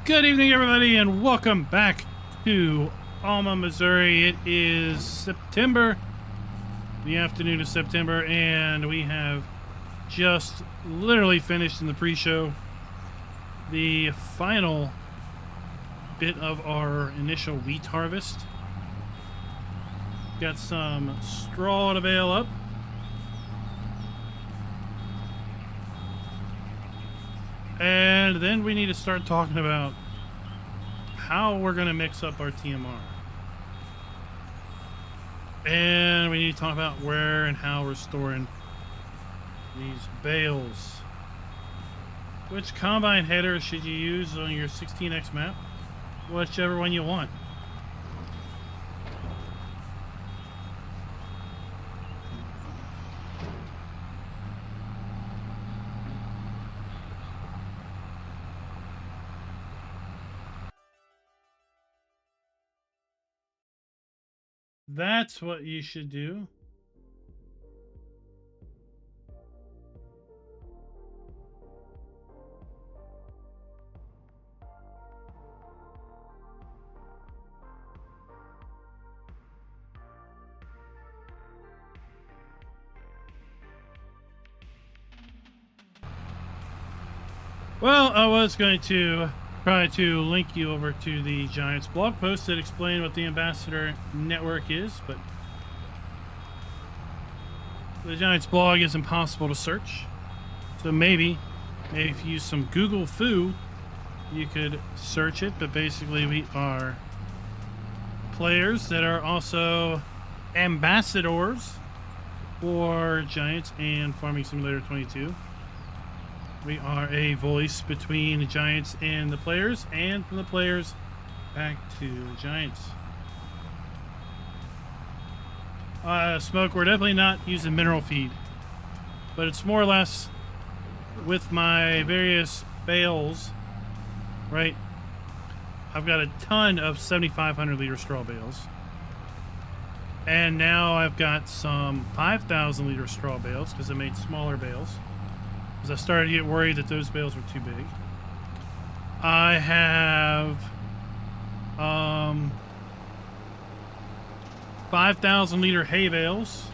Good evening, everybody, and welcome back to Alma, Missouri. It is September, the afternoon of September, and we have just literally finished in the pre-show the final bit of our initial wheat harvest. Got some straw to bale up. And then we need to start talking about how we're going to mix up our TMR. And we need to talk about where and how we're storing these bales. Which combine header should you use on your 16x map? Whichever one you want. That's what you should do. Well, I was going to try to link you over to the Giants blog post that explain what the Ambassador Network is, but the Giants blog is impossible to search. So maybe if you use some Google Foo, you could search it, but basically we are players that are also ambassadors for Giants and Farming Simulator 22. We are a voice between the Giants and the players, and from the players back to the Giants. Smoke, we're definitely not using mineral feed, but it's more or less with my various bales, right? I've got a ton of 7,500 liter straw bales, and now I've got some 5,000 liter straw bales because I made smaller bales. I started to get worried that those bales were too big. I have 5,000 liter hay bales,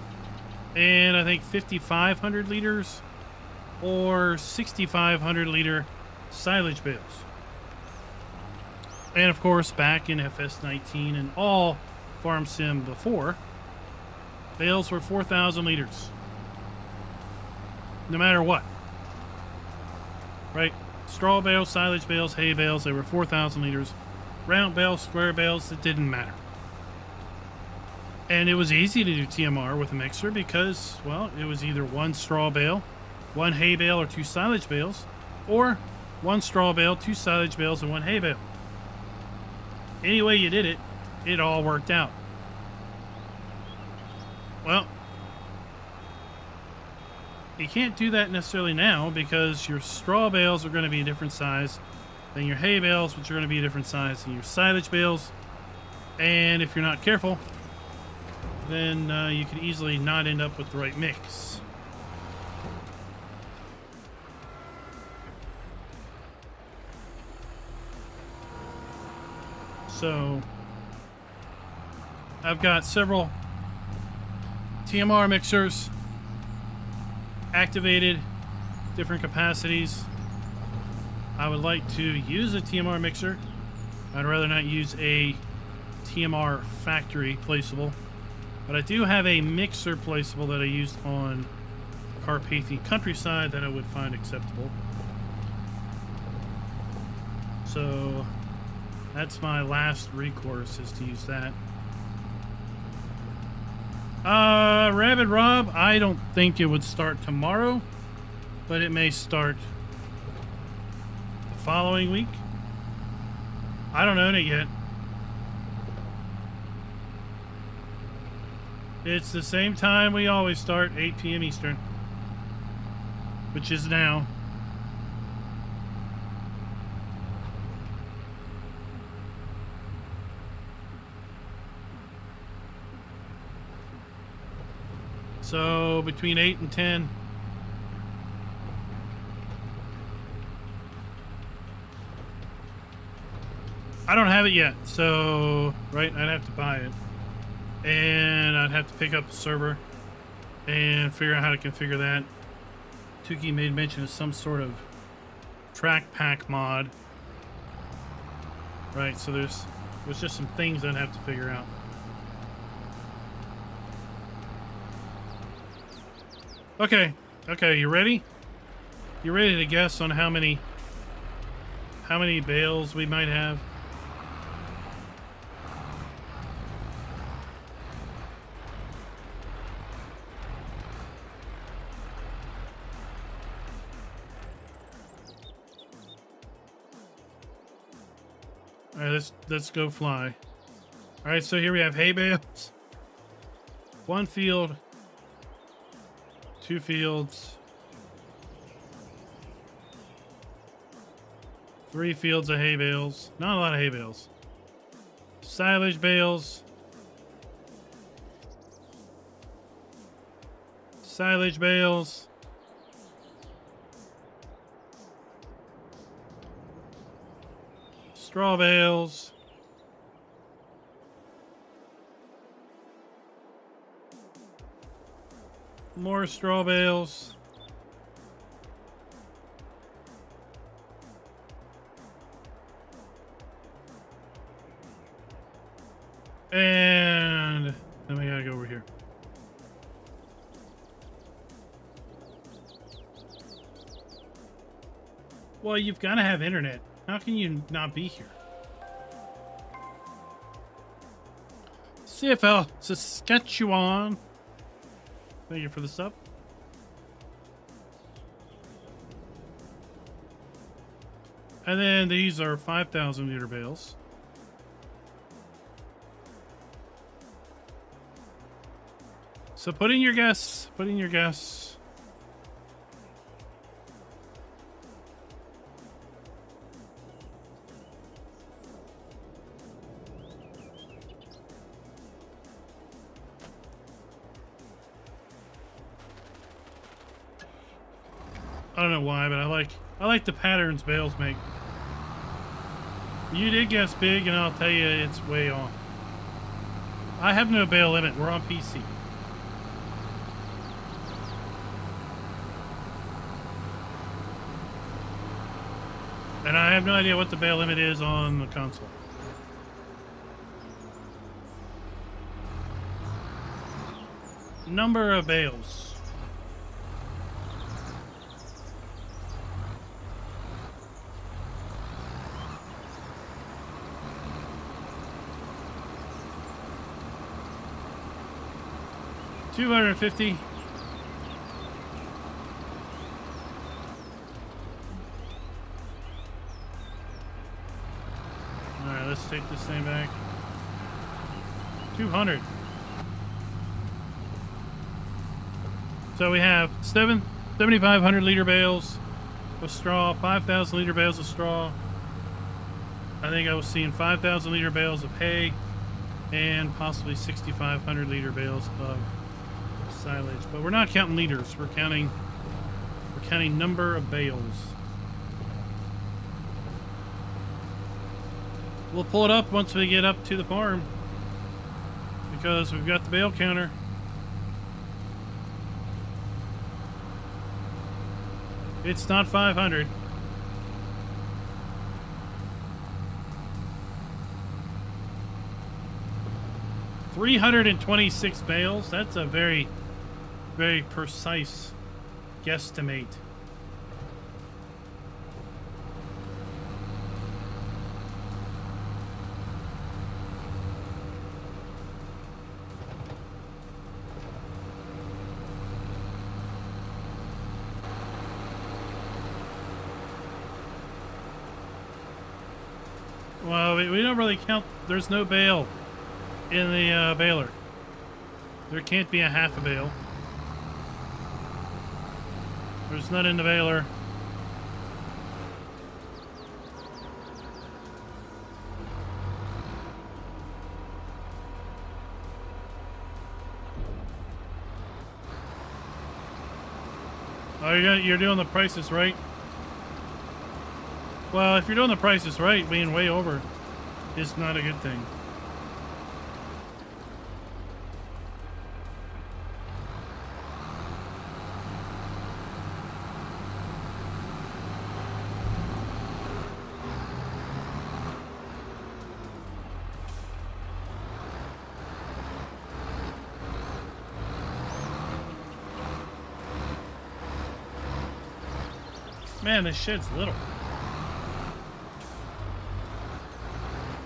and I think 5,500 liters or 6,500 liter silage bales. And of course, back in FS19 and all Farm Sim before, bales were 4,000 liters. No matter what. Right? Straw bales, silage bales, hay bales, they were 4,000 liters. Round bales, square bales, it didn't matter. And it was easy to do TMR with a mixer because, well, it was either one straw bale, one hay bale, or two silage bales, or one straw bale, two silage bales, and one hay bale. Any way you did it, it all worked out. Well, you can't do that necessarily now because your straw bales are going to be a different size than your hay bales, which are going to be a different size than your silage bales. And if you're not careful, then you could easily not end up with the right mix. So I've got several TMR mixers activated, different capacities. I would like to use a TMR mixer. I'd rather not use a TMR factory placeable, but I do have a mixer placeable that I used on Carpathian Countryside that I would find acceptable. So that's my last recourse, is to use that. Rabid Rob, I don't think it would start tomorrow, but it may start the following week. I don't own it yet. It's the same time we always start, 8 p.m. Eastern, which is now. So between 8 and 10. I don't have it yet, so right, I'd have to buy it, and I'd have to pick up the server and figure out how to configure that. Tuki made mention of some sort of track pack mod, right? So there's just some things I'd have to figure out. Okay, you ready? You ready to guess on how many bales we might have? All right, let's go fly. All right, so here we have hay bales. 1 field, 2 fields, 3 fields of hay bales. Not a lot of hay bales. Silage bales. Silage bales. Straw bales. More straw bales. And then we gotta go over here. Well, you've got to have internet. How can you not be here? CFL Saskatchewan. Thank you for the sub. And then these are 5,000 liter bales. So put in your guess. Put in your guess. I don't know why, but I like the patterns bales make. You did guess big, and I'll tell you it's way off. I have no bale limit. We're on PC. And I have no idea what the bale limit is on the console. Number of bales. $250. All right, let's take this thing back. 200. So we have 7,500 liter bales of straw, 5,000 liter bales of straw. I think I was seeing 5,000 liter bales of hay, and possibly 6,500 liter bales of silage. But we're not counting liters. We're counting number of bales. We'll pull it up once we get up to the farm, because we've got the bale counter. It's not 500. $326 bales. That's a very, very precise guesstimate. Well, we don't really count. There's no bale in the baler. There can't be a half a bale. There's none in the baler. Oh, you're doing the prices right. Well, if you're doing the prices right, being way over, is not a good thing. Man, this shed's little.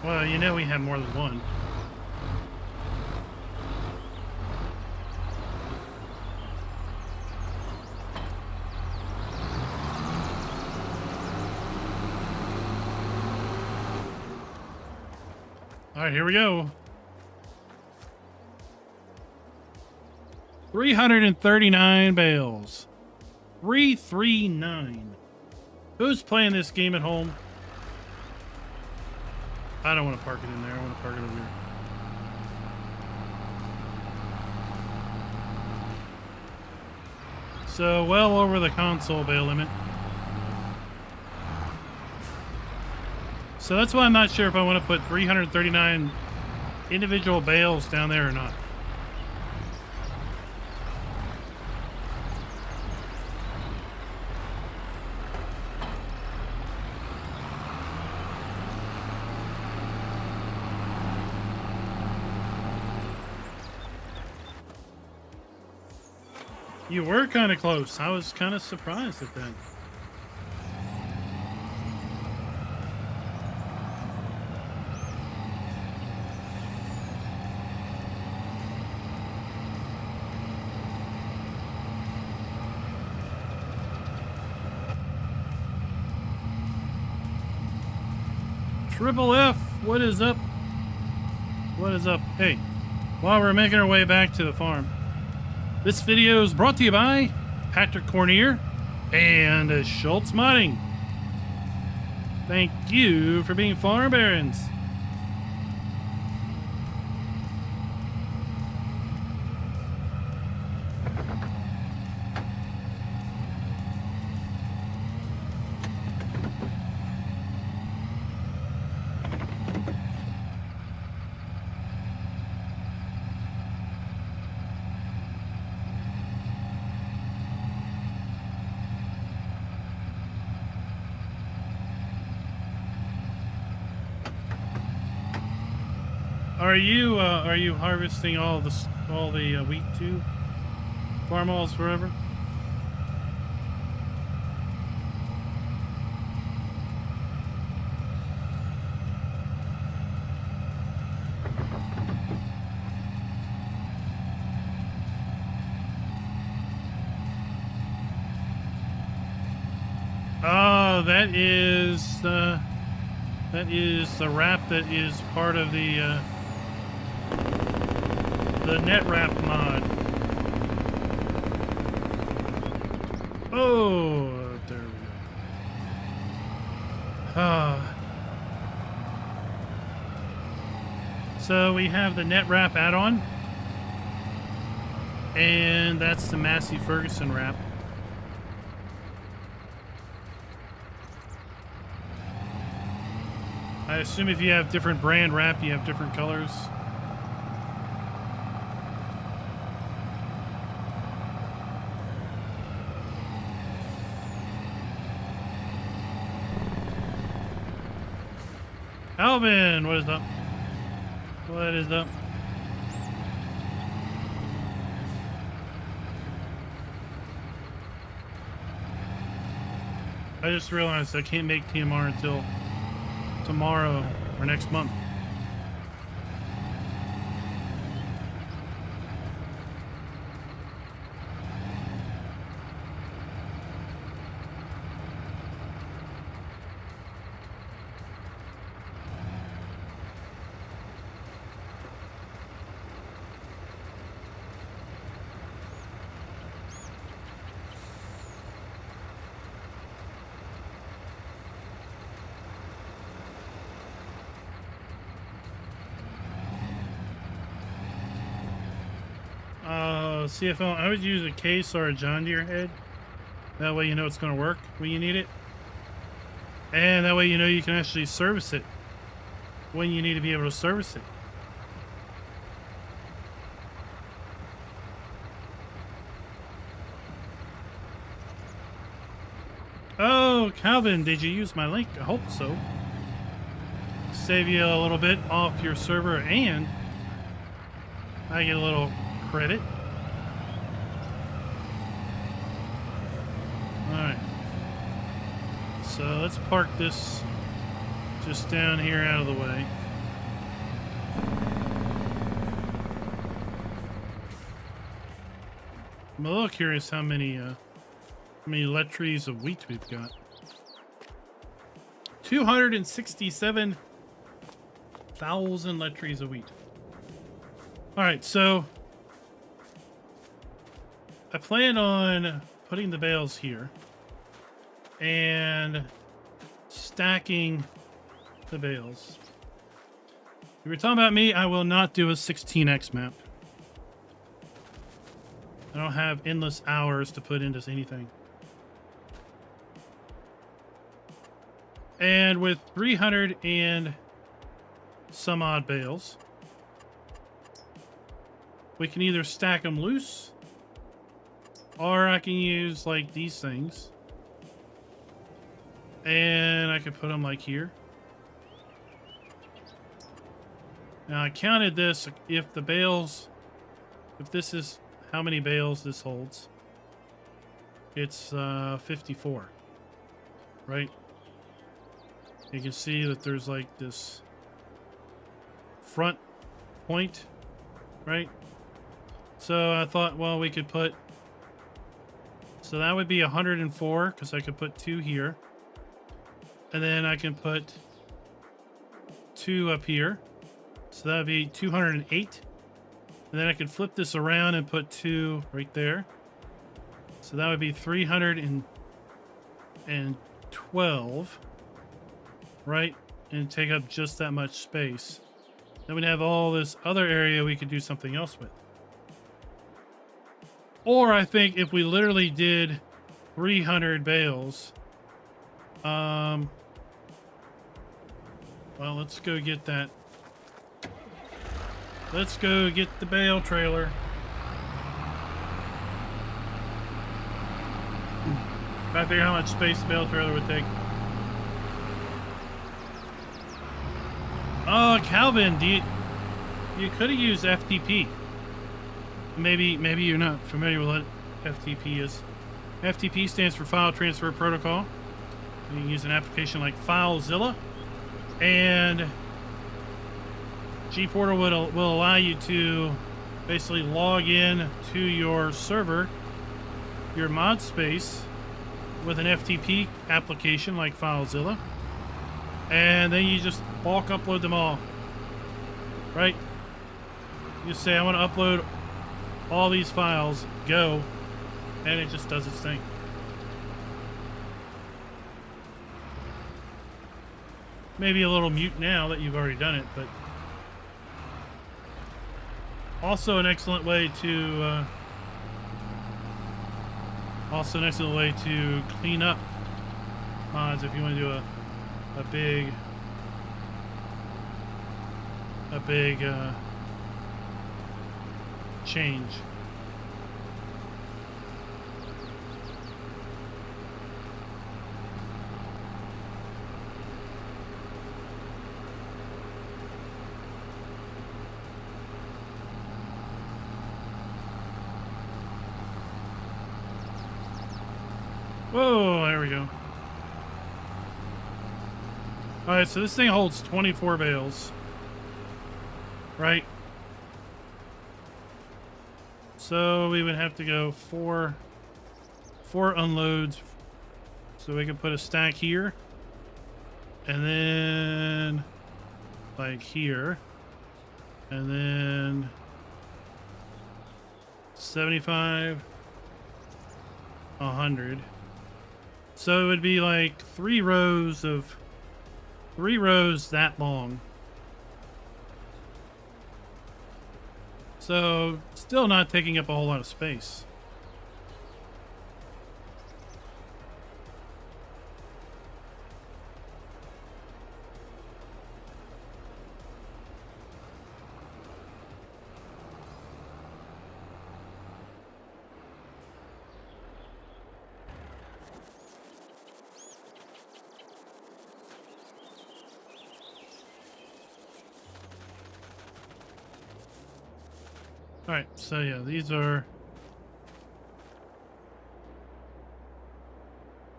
Well, you know we have more than one. All right, here we go. 339 bales. 339. Who's playing this game at home? I don't want to park it in there. I want to park it over here. So, well over the console bale limit. So that's why I'm not sure if I want to put 339 individual bales down there or not. You were kind of close. I was kind of surprised at that. Triple F, what is up? What is up? Hey, while we're making our way back to the farm, this video is brought to you by Patrick Cornier and Schultz Modding. Thank you for being farm barons. Are you harvesting all the wheat too? Farm alls forever. Oh, that is the wrap that is part of the net wrap mod. Oh, there we go. So we have the net wrap add-on, and that's the Massey Ferguson wrap. I assume if you have different brand wrap, you have different colors. Alvin, what is up? What is up? I just realized I can't make TMR until tomorrow or next month. CFL, I would use a case or a John Deere head. That way you know it's going to work when you need it. And that way you know you can actually service it. when you need to be able to service it. Oh, Calvin, did you use my link? I hope so. Save you a little bit off your server, and I get a little credit. Alright. So let's park this just down here out of the way. I'm a little curious how many lettries of wheat we've got. 267,000 lettries of wheat. Alright, so I plan on putting the bales here and stacking the bales. If you're talking about me, I will not do a 16x map. I don't have endless hours to put into anything. And with 300 and some odd bales, we can either stack them loose, or I can use like these things, and I could put them like here. Now I counted this. If the bales, if this is how many bales this holds, it's 54, right? You can see that there's like this front point, right? So I thought, well, we could put, so that would be 104, because I could put 2 here, and then I can put 2 up here, so that would be 208. And then I could flip this around and put 2 right there, so that would be 312, right? And take up just that much space. Then we'd have all this other area we could do something else with. Or I think if we literally did 300 bales, well, let's go get that. Let's go get the bale trailer. I figure how much space the bale trailer would take. Oh, Calvin, you could have used FTP. Maybe you're not familiar with what FTP is. FTP stands for File Transfer Protocol. You can use an application like FileZilla, and GPortal will allow you to basically log in to your server, your mod space, with an FTP application like FileZilla, and then you just bulk upload them all, right? You just say, I want to upload all these files, go, and it just does its thing. Maybe a little mute now that you've already done it, but also an excellent way to clean up mods if you want to do a big change. Whoa, there we go. Alright, so this thing holds 24 bales, right? So we would have to go four unloads. So we can put a stack here, and then like here, and then 75, 100. So it would be like 3 rows that long. So still not taking up a whole lot of space. All right, so yeah, these are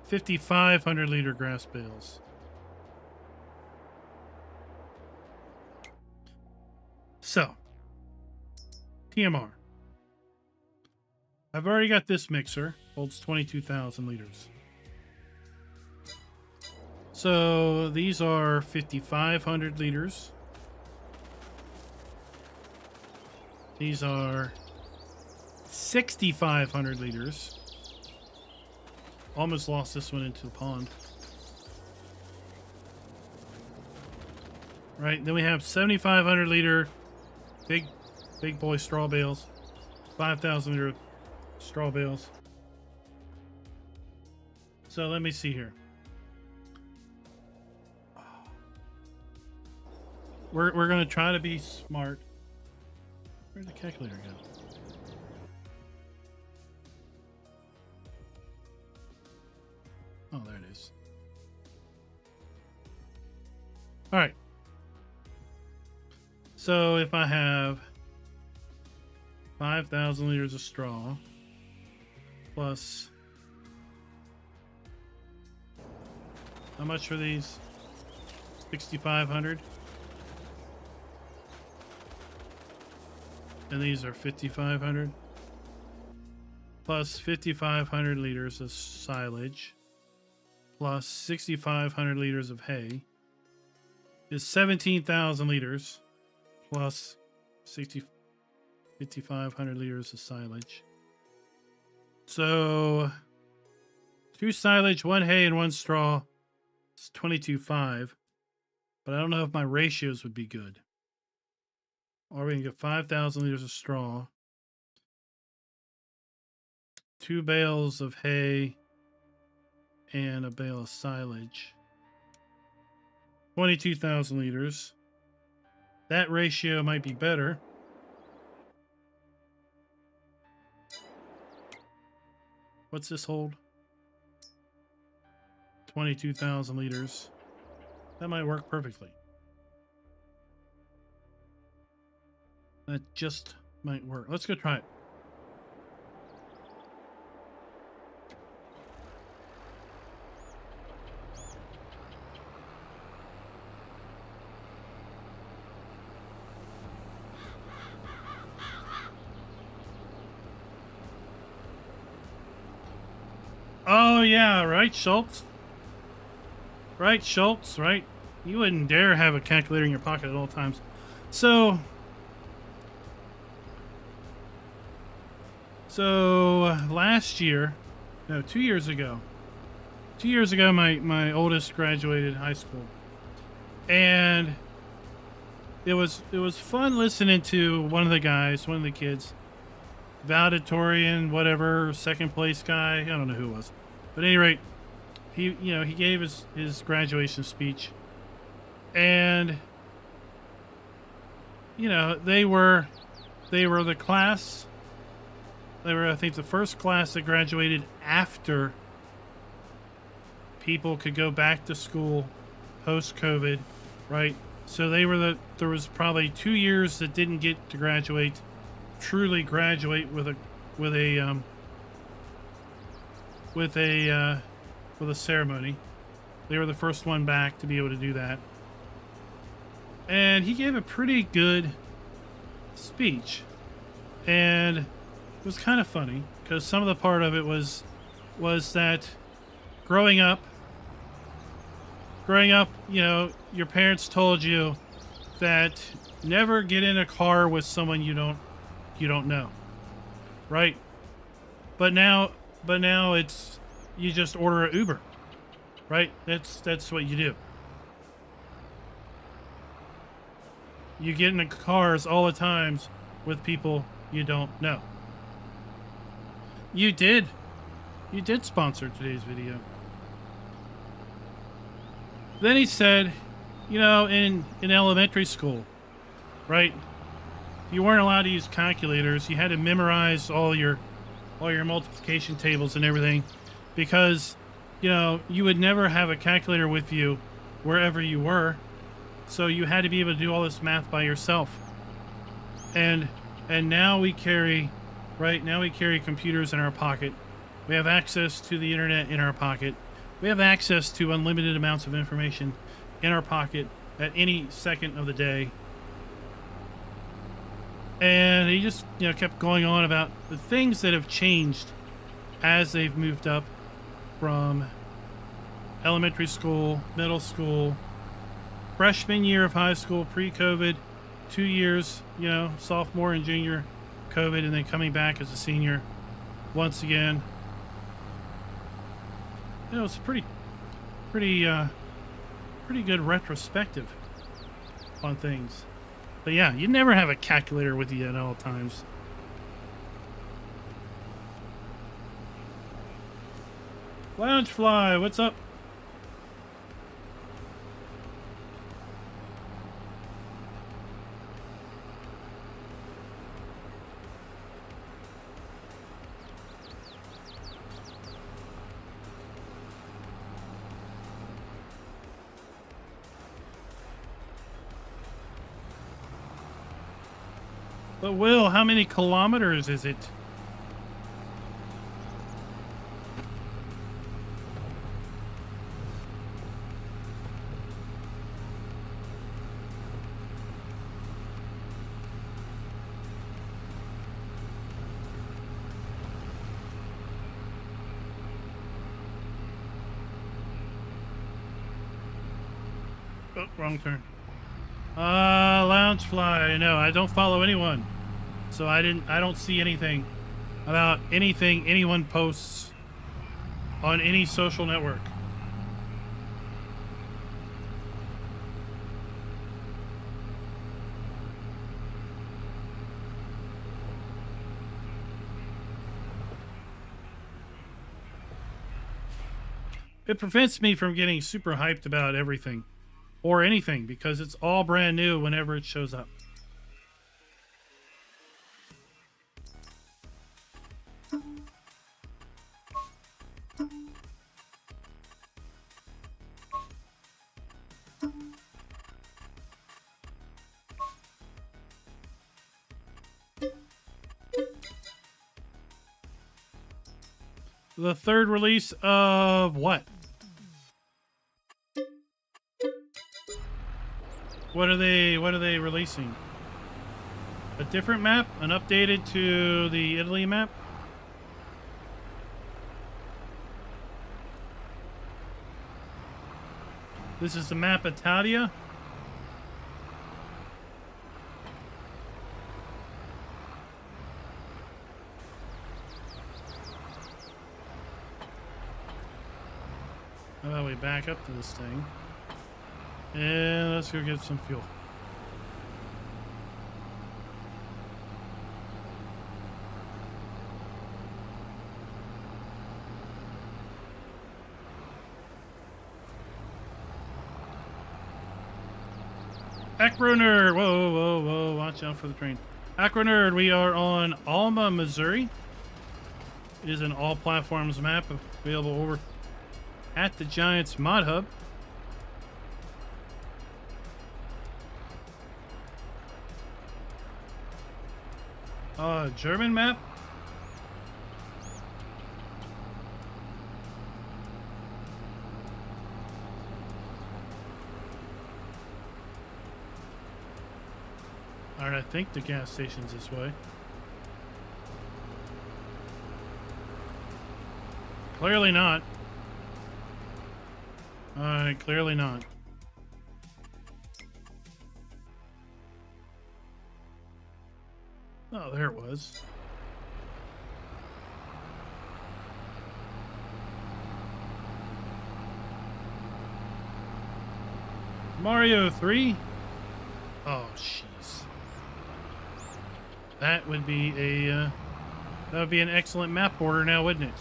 5,500 liter grass bales. So, TMR. I've already got this mixer, holds 22,000 liters. So these are 5,500 liters. These are 6,500 liters. Almost lost this one into the pond. Right, then we have 7,500 liter big boy straw bales, 5,000 liter straw bales. So let me see here. We're going to try to be smart. Where'd the calculator go? Oh, there it is. All right. So if I have 5,000 liters of straw plus, how much for these? 6,500. And these are 5,500 plus 5,500 liters of silage plus 6,500 liters of hay is 17,000 liters plus 5,500 liters of silage. So 2 silage, 1 hay, and 1 straw is 22.5. But I don't know if my ratios would be good. Or we can get 5,000 liters of straw, 2 bales of hay, and a bale of silage. 22,000 liters. That ratio might be better. What's this hold? 22,000 liters. That might work perfectly. That just might work. Let's go try it. Oh, yeah, right, Schultz? Right, Schultz, right? You wouldn't dare have a calculator in your pocket at all times. So last year, no, 2 years ago. 2 years ago, my oldest graduated high school. And it was fun listening to one of the guys, one of the kids, valedictorian, whatever, second place guy, I don't know who it was. But at any rate, he gave his graduation speech. And they were the class. They were, I think, the first class that graduated after people could go back to school post-COVID, right? So there was probably 2 years that didn't get to truly graduate with a ceremony. They were the first one back to be able to do that. And he gave a pretty good speech. And it was kind of funny because some of the part of it was that growing up, your parents told you that never get in a car with someone you don't know, right? But now it's you just order an Uber, right? That's what you do. You get in the cars all the times with people you don't know. You did sponsor today's video. Then he said, in elementary school, right? You weren't allowed to use calculators. You had to memorize all your multiplication tables and everything because, you would never have a calculator with you wherever you were. So you had to be able to do all this math by yourself. And And now we carry, right now we carry computers in our pocket. We have access to the internet in our pocket. We have access to unlimited amounts of information in our pocket at any second of the day. And he just, you know, kept going on about the things that have changed as they've moved up from elementary school, middle school, freshman year of high school, pre-COVID, 2 years, you know, sophomore and junior, COVID, and then coming back as a senior once again. You know, it's pretty good retrospective on things. But yeah, you never have a calculator with you at all times. Loungefly, what's up? But Will, how many kilometers is it? Oh, wrong turn. Loungefly, no, I don't follow anyone. So I don't see anything about anything anyone posts on any social network. It prevents me from getting super hyped about everything or anything because it's all brand new whenever it shows up. The third release of what? What are they releasing? A different map? An updated to the Italy map? This is the map Italia? How about we back up to this thing? And let's go get some fuel. Acronerd! Whoa, whoa, whoa, watch out for the train. Acronerd, we are on Alma, Missouri. It is an all platforms map available over at the Giants Mod Hub. German map? Alright, I think the gas station's this way. Clearly not. Alright, clearly not. Oh, there it was. Mario 3? Oh, jeez. That would be a, that would be an excellent map border now, wouldn't it?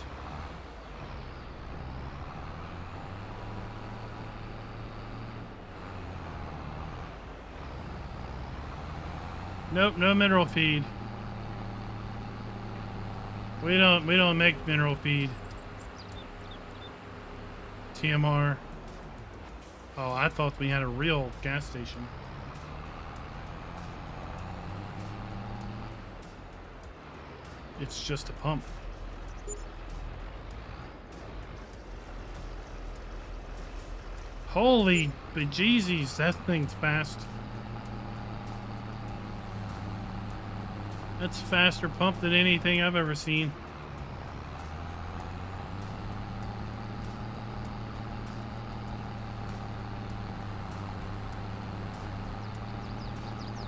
Nope, no mineral feed. We don't make mineral feed. TMR. Oh, I thought we had a real gas station. it's just a pump. Holy bejesus, that thing's fast. That's a faster pump than anything I've ever seen.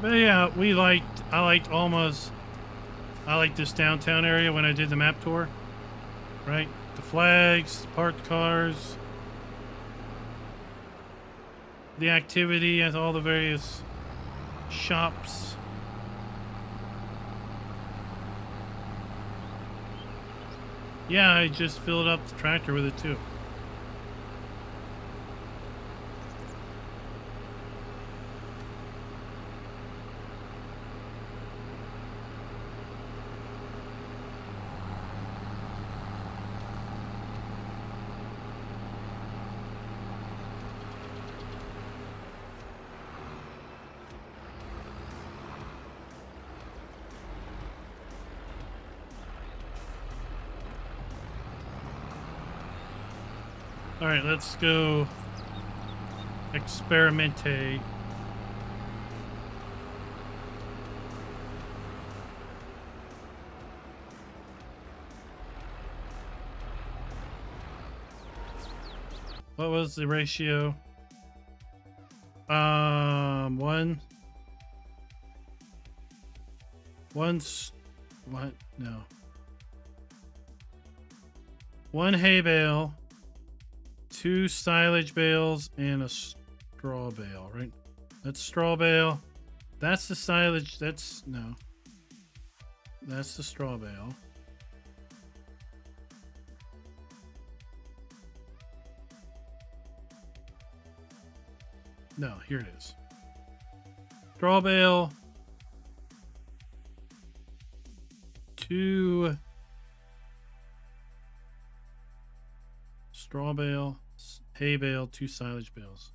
But yeah, I liked Alma's. I liked this downtown area when I did the map tour. Right? The flags, parked cars, the activity at all the various shops. Yeah, I just filled up the tractor with it too. All right, let's go experimente. What was the ratio? What? No. One hay bale, 2 silage bales, and a straw bale, right? That's straw bale. That's the silage. That's the straw bale. No, here it is. Straw bale. 2 straw bale, hay bale, 2 silage bales.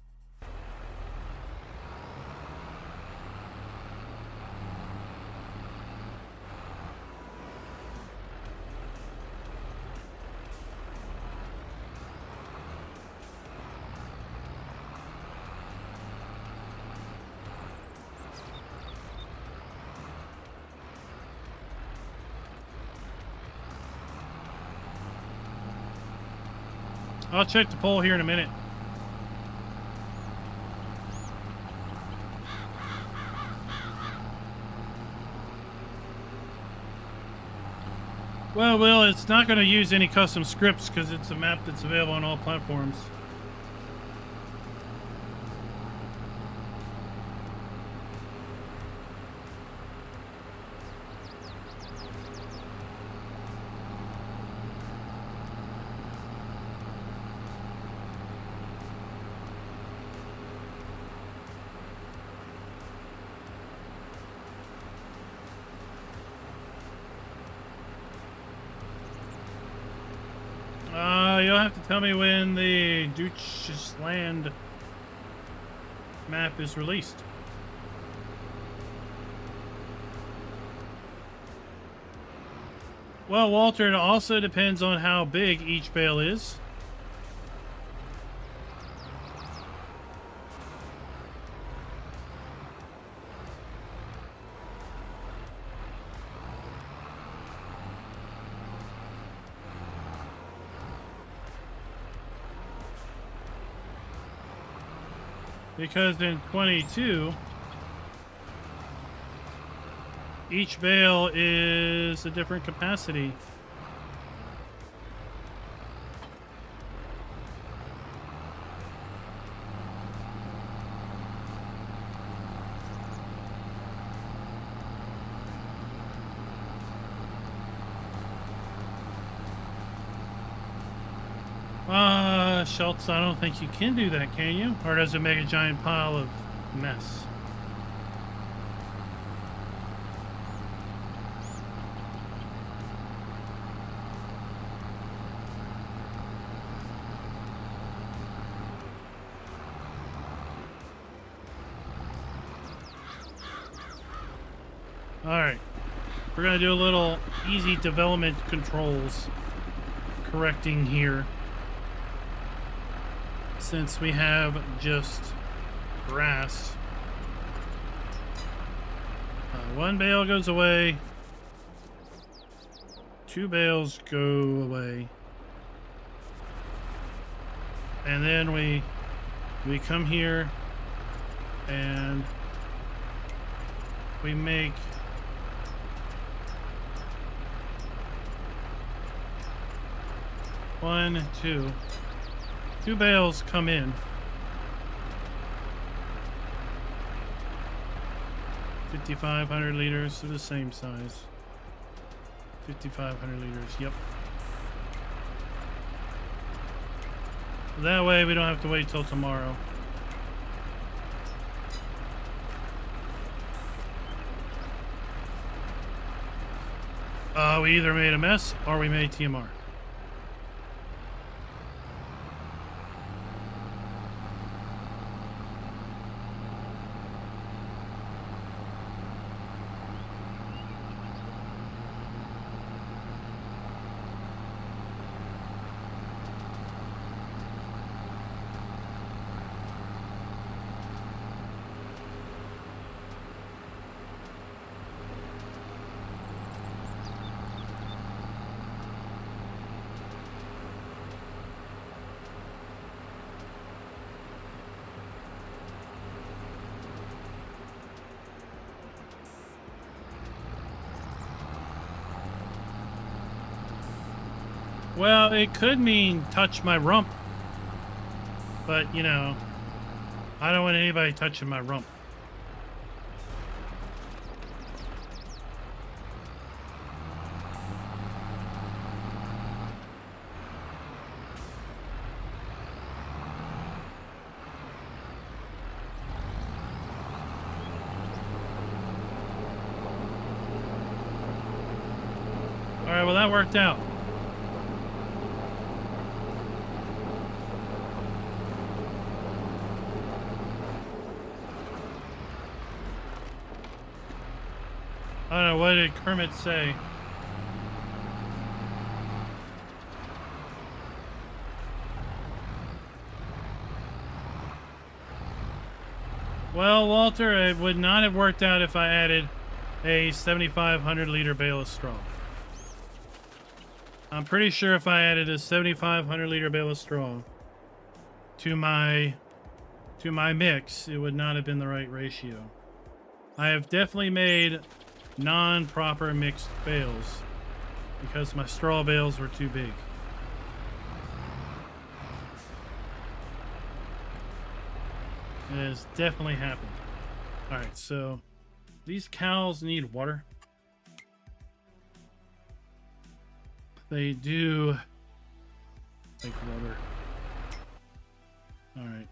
I'll check the poll here in a minute. Well, it's not going to use any custom scripts because it's a map that's available on all platforms. You'll have to tell me when the Duchess Land map is released. Well, Walter, it also depends on how big each bale is. Because in 22, each bale is a different capacity. Schultz, I don't think you can do that, can you? Or does it make a giant pile of mess? All right. we're gonna do a little easy development controls correcting here, since we have just grass. One bale goes away. 2 bales go away. And then we come here and we make two bales come in. 5,500 liters, they're the same size. 5,500 liters, yep. That way we don't have to wait till tomorrow. We either made a mess or we made TMR. Well, it could mean touch my rump, but you know, I don't want anybody touching my rump. All right, well, that worked out. I don't know, what did Kermit say? Well, Walter, it would not have worked out if I added a 7,500 liter bale of straw. I'm pretty sure if I added a 7,500 liter bale of straw to my mix, it would not have been the right ratio. I have definitely made non-proper mixed bales because my straw bales were too big. It has definitely happened. Alright, so these cows need water. They do take water. Alright.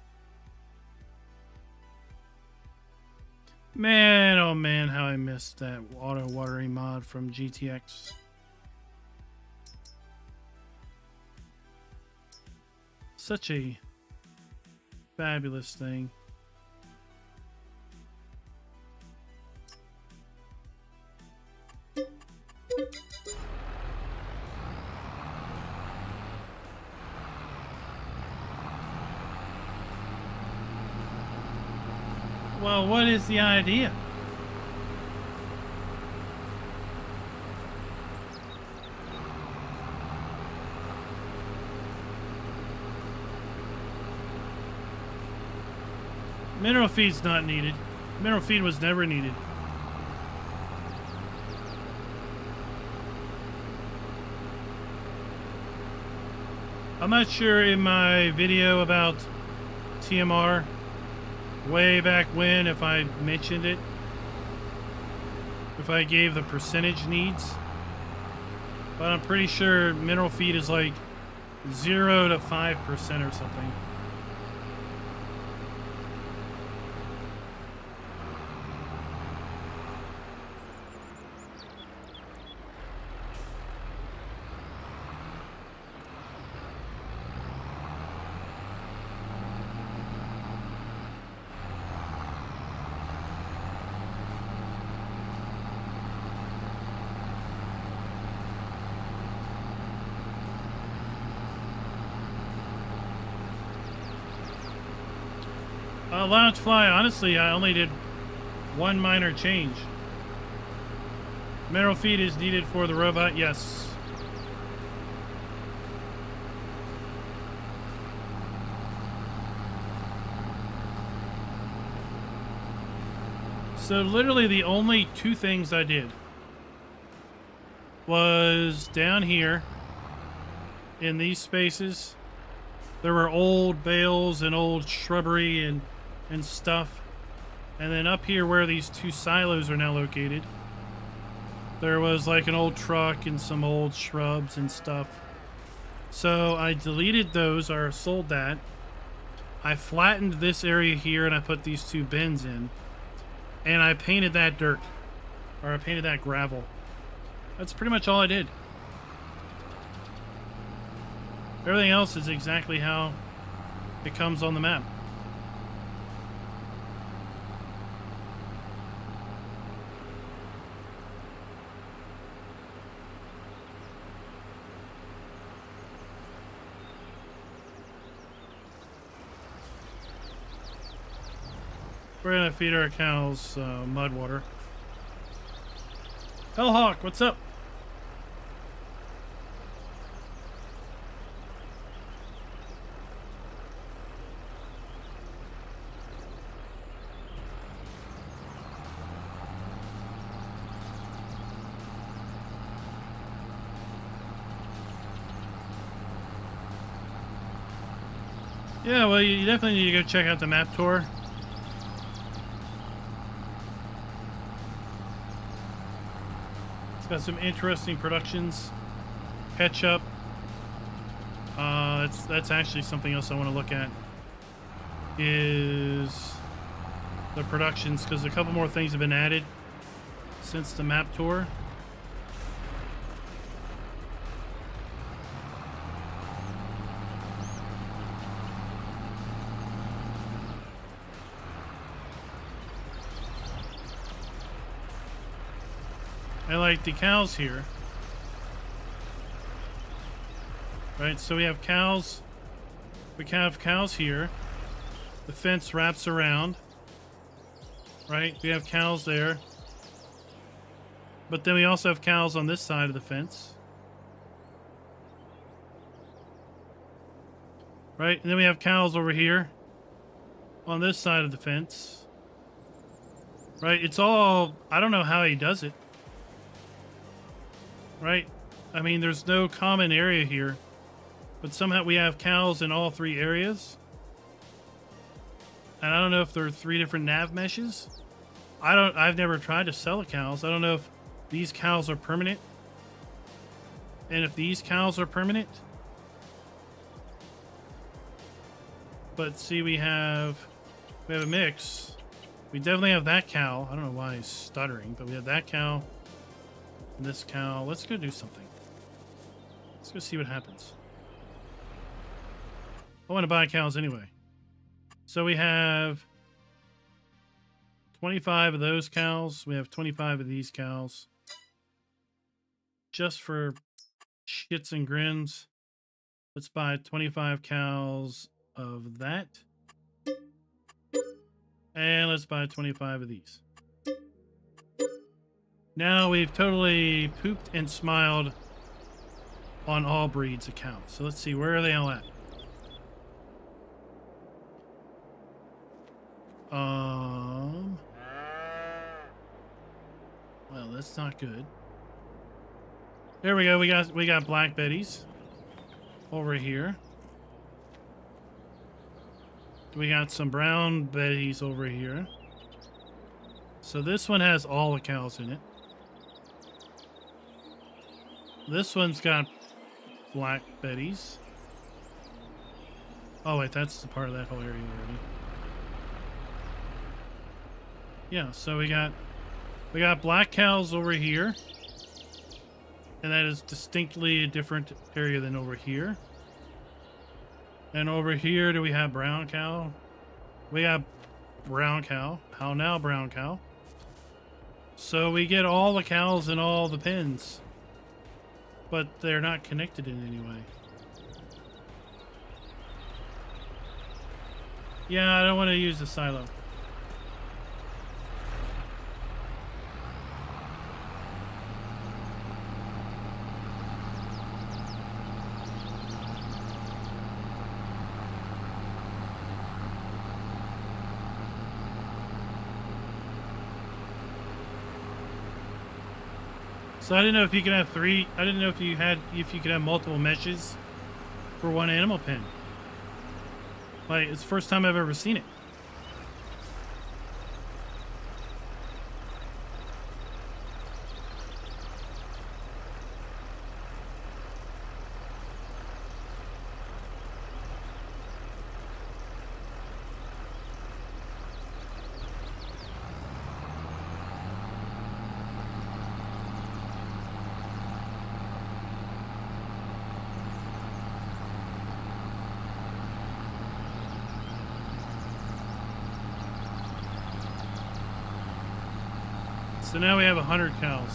Man, oh man, how I missed that auto watering mod from GTX. Such a fabulous thing. Well, what is the idea? Mineral feed's not needed. Mineral feed was never needed. I'm not sure in my video about TMR way back when if I mentioned it, if I gave the percentage needs, but I'm pretty sure mineral feed is like 0 to 5% or something. allowed to fly, honestly, I only did one minor change. Mineral feed is needed for the robot, yes. So literally the only two things I did was down here in these spaces. There were old bales and old shrubbery and stuff. And then up here where these two silos are now located, there was like an old truck and some old shrubs and stuff. So I deleted those or sold that. I flattened this area here and I put these two bins in. And I painted that dirt. Or I painted that gravel. That's pretty much all I did. Everything else is exactly how it comes on the map. We're gonna feed our cows mud water. Hellhawk, what's up? Yeah, well, you definitely need to go check out the map tour. Got some interesting productions. Ketchup. That's actually something else I want to look at. Is the productions, because a couple more things have been added since the map tour. I like the cows here. Right, so we have cows. We have cows here. The fence wraps around. Right, we have cows there. But then we also have cows on this side of the fence. Right, and then we have cows over here on this side of the fence. Right, it's all, I don't know how he does it. Right? I mean, there's no common area here, but somehow we have cows in all three areas. And I don't know if there are three different nav meshes. I've never tried to sell the cows. I don't know if these cows are permanent. And if these cows are permanent. But see, we have a mix. We definitely have that cow. I don't know why he's stuttering, but we have that cow. This cow. Let's go do something. Let's go see what happens. I want to buy cows anyway. So we have 25 of those cows. We have 25 of these cows. Just for shits and grins, let's buy 25 cows of that. And let's buy 25 of these. Now we've totally pooped and smiled on all breeds of cows. So let's see, where are they all at? Well, that's not good. There we go. We got black betties over here. We got some brown betties over here. So this one has all the cows in it. This one's got black betties. Oh wait, that's the part of that whole area already. Yeah, so we got black cows over here. And that is distinctly a different area than over here. And over here, do we have brown cow? We got brown cow. How now, brown cow? So we get all the cows in all the pens. But they're not connected in any way. Yeah, I don't want to use the silo. So I didn't know if you could have three. I didn't know if you could have multiple meshes for one animal pen. Like, it's the first time I've ever seen it. So now we have 100 cows.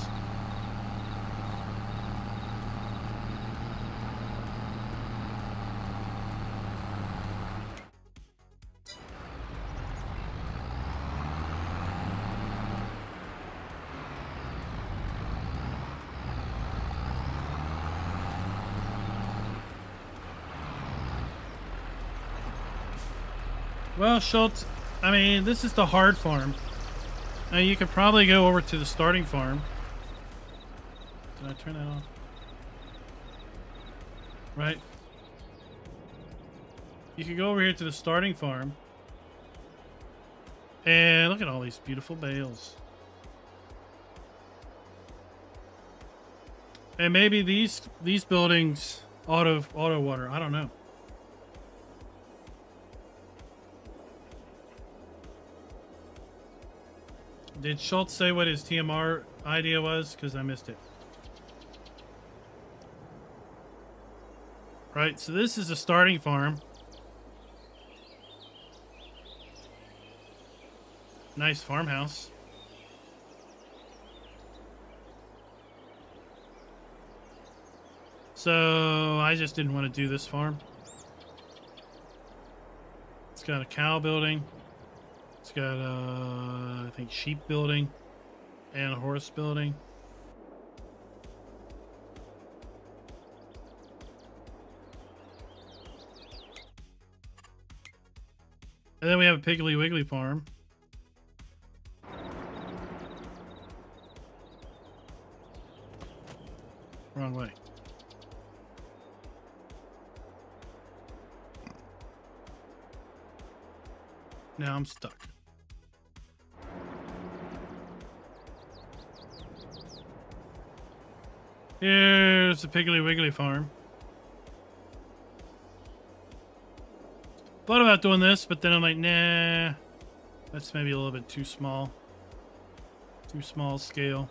Well, Schultz, I mean, this is the hard farm. Now you could probably go over to the starting farm. Did I turn that off? Right. You could go over here to the starting farm. And look at all these beautiful bales. And maybe these buildings auto water. I don't know. Did Schultz say what his TMR idea was? Because I missed it. Right, so this is a starting farm. Nice farmhouse. So I just didn't want to do this farm. It's got a cow building. It's got I think sheep building and a horse building. And then we have a Piggly Wiggly farm. Wrong way. Now I'm stuck. Here's the Piggly Wiggly farm. Thought about doing this, but then I'm like, nah. That's maybe a little bit too small. Too small scale.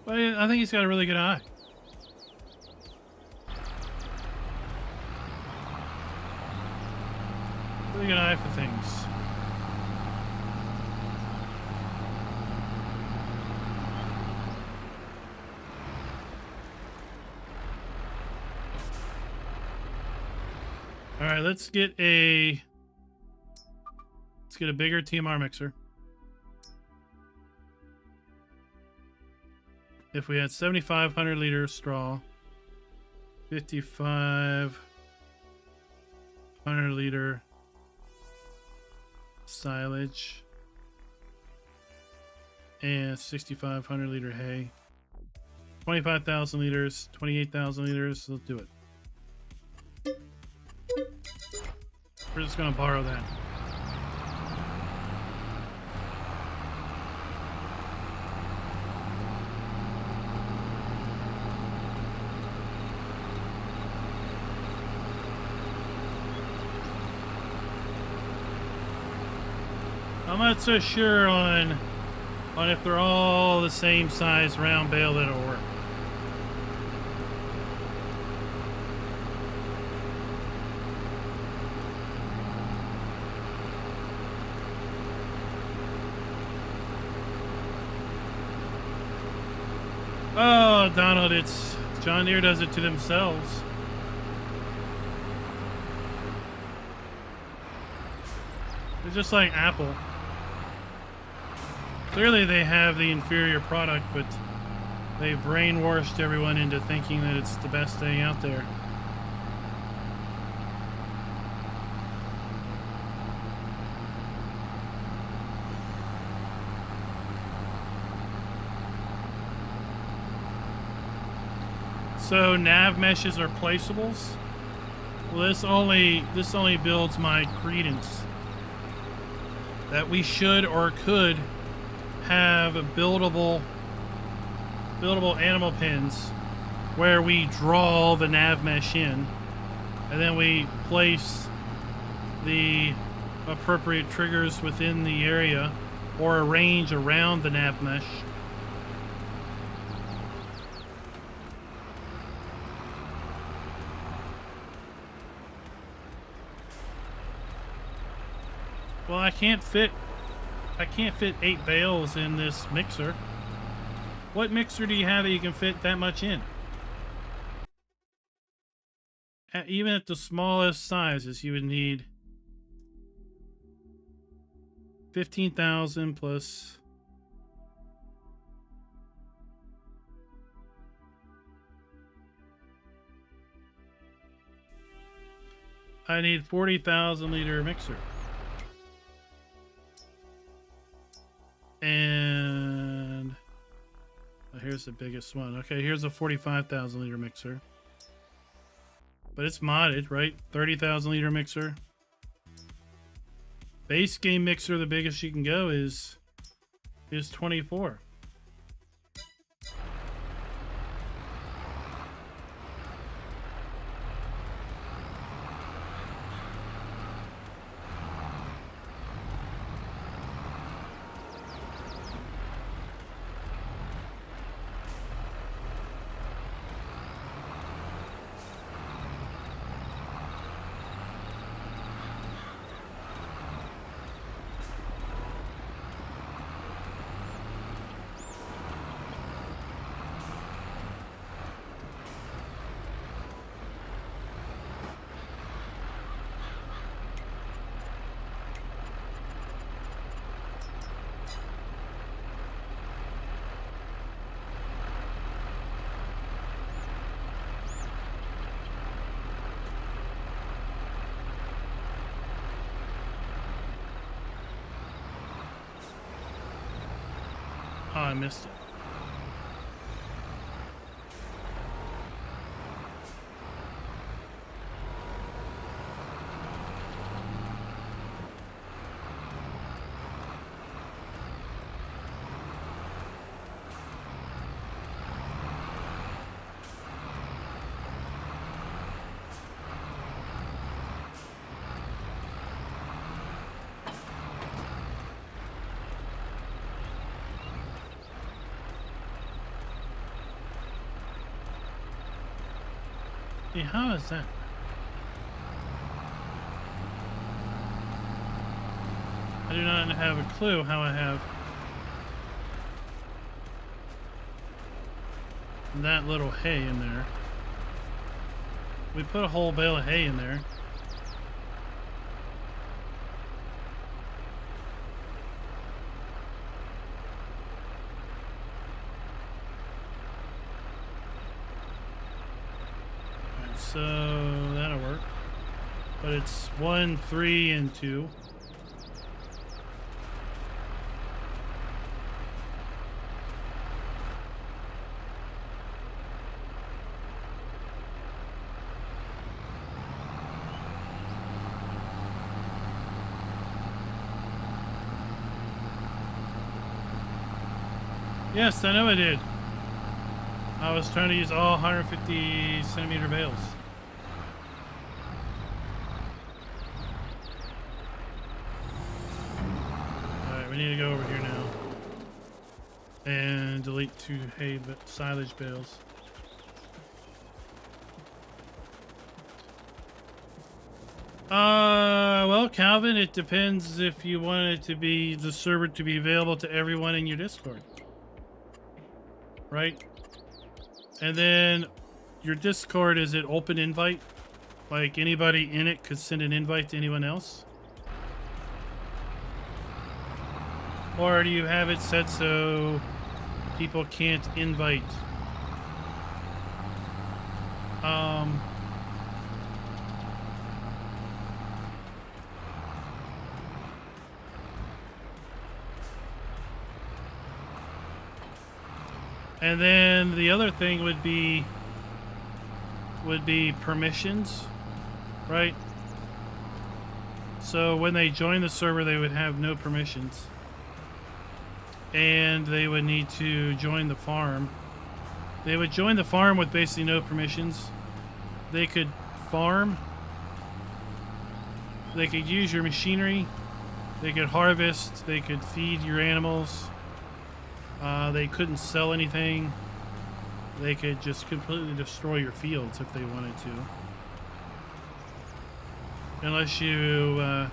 But I think he's got a really good eye. Really good eye for things. All right, let's get a bigger TMR mixer. If we had 7,500 liter straw, 5,500 liter silage, and 6,500 liter hay, 25,000 liters, 28,000 liters. Let's do it. We're just gonna borrow that. I'm not so sure on if they're all the same size round bale that'll work. Oh, Donald, it's John Deere does it to themselves. It's just like Apple. Clearly they have the inferior product, but they brainwashed everyone into thinking that it's the best thing out there. So nav meshes are placeables. Well, this only builds my credence that we should or could have buildable animal pens where we draw the nav mesh in, and then we place the appropriate triggers within the area or arrange around the nav mesh. Well, I can't fit 8 bales in this mixer. What mixer do you have that you can fit that much in? Even at the smallest sizes, you would need 15,000 plus. I need 40,000 liter mixer. And here's the biggest one. Okay, here's a 45,000 liter mixer. But it's modded, right? 30,000 liter mixer. Base game mixer, the biggest you can go is 24. Oh, I missed it. Yeah, how is that? I do not have a clue how I have that little hay in there. We put a whole bale of hay in there. So that'll work. But it's 1, 3, and 2. Yes, I know I did. I was trying to use all 150 centimeter bales. Alright, we need to go over here now and delete 2 hay silage bales. Well, Calvin, it depends if you want it to be the server to be available to everyone in your Discord. Right? And then your Discord, is it open invite? Like anybody in it could send an invite to anyone else? Or do you have it set so people can't invite? And then the other thing would be permissions, right? So when they join the server, they would have no permissions. And they would need to join the farm. They would join the farm with basically no permissions. They could farm. They could use your machinery. They could harvest. They could feed your animals. They couldn't sell anything. They could just completely destroy your fields if they wanted to. Unless you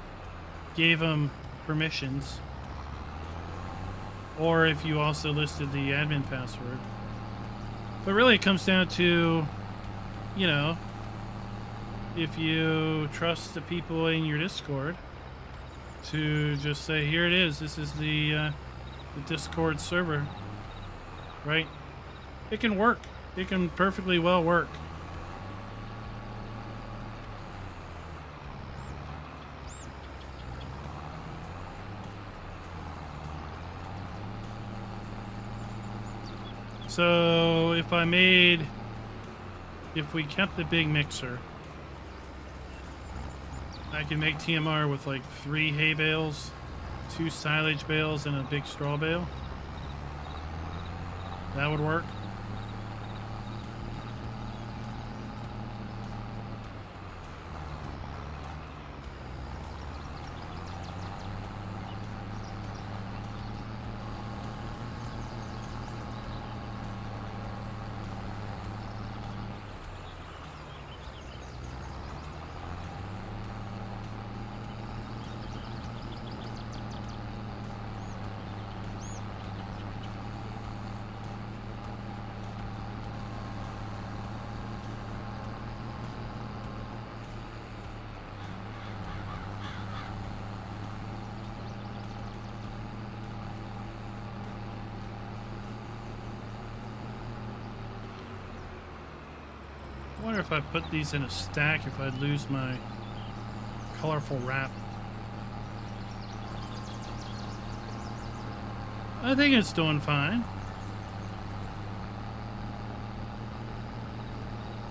gave them permissions. Or if you also listed the admin password. But really it comes down to, you know, if you trust the people in your Discord to just say, here it is, this is the Discord server, right? It can work. It can perfectly well work. So if we kept the big mixer, I can make TMR with like 3 hay bales, 2 silage bales, and a big straw bale. That would work. I wonder if I put these in a stack, if I'd lose my colorful wrap. I think it's doing fine.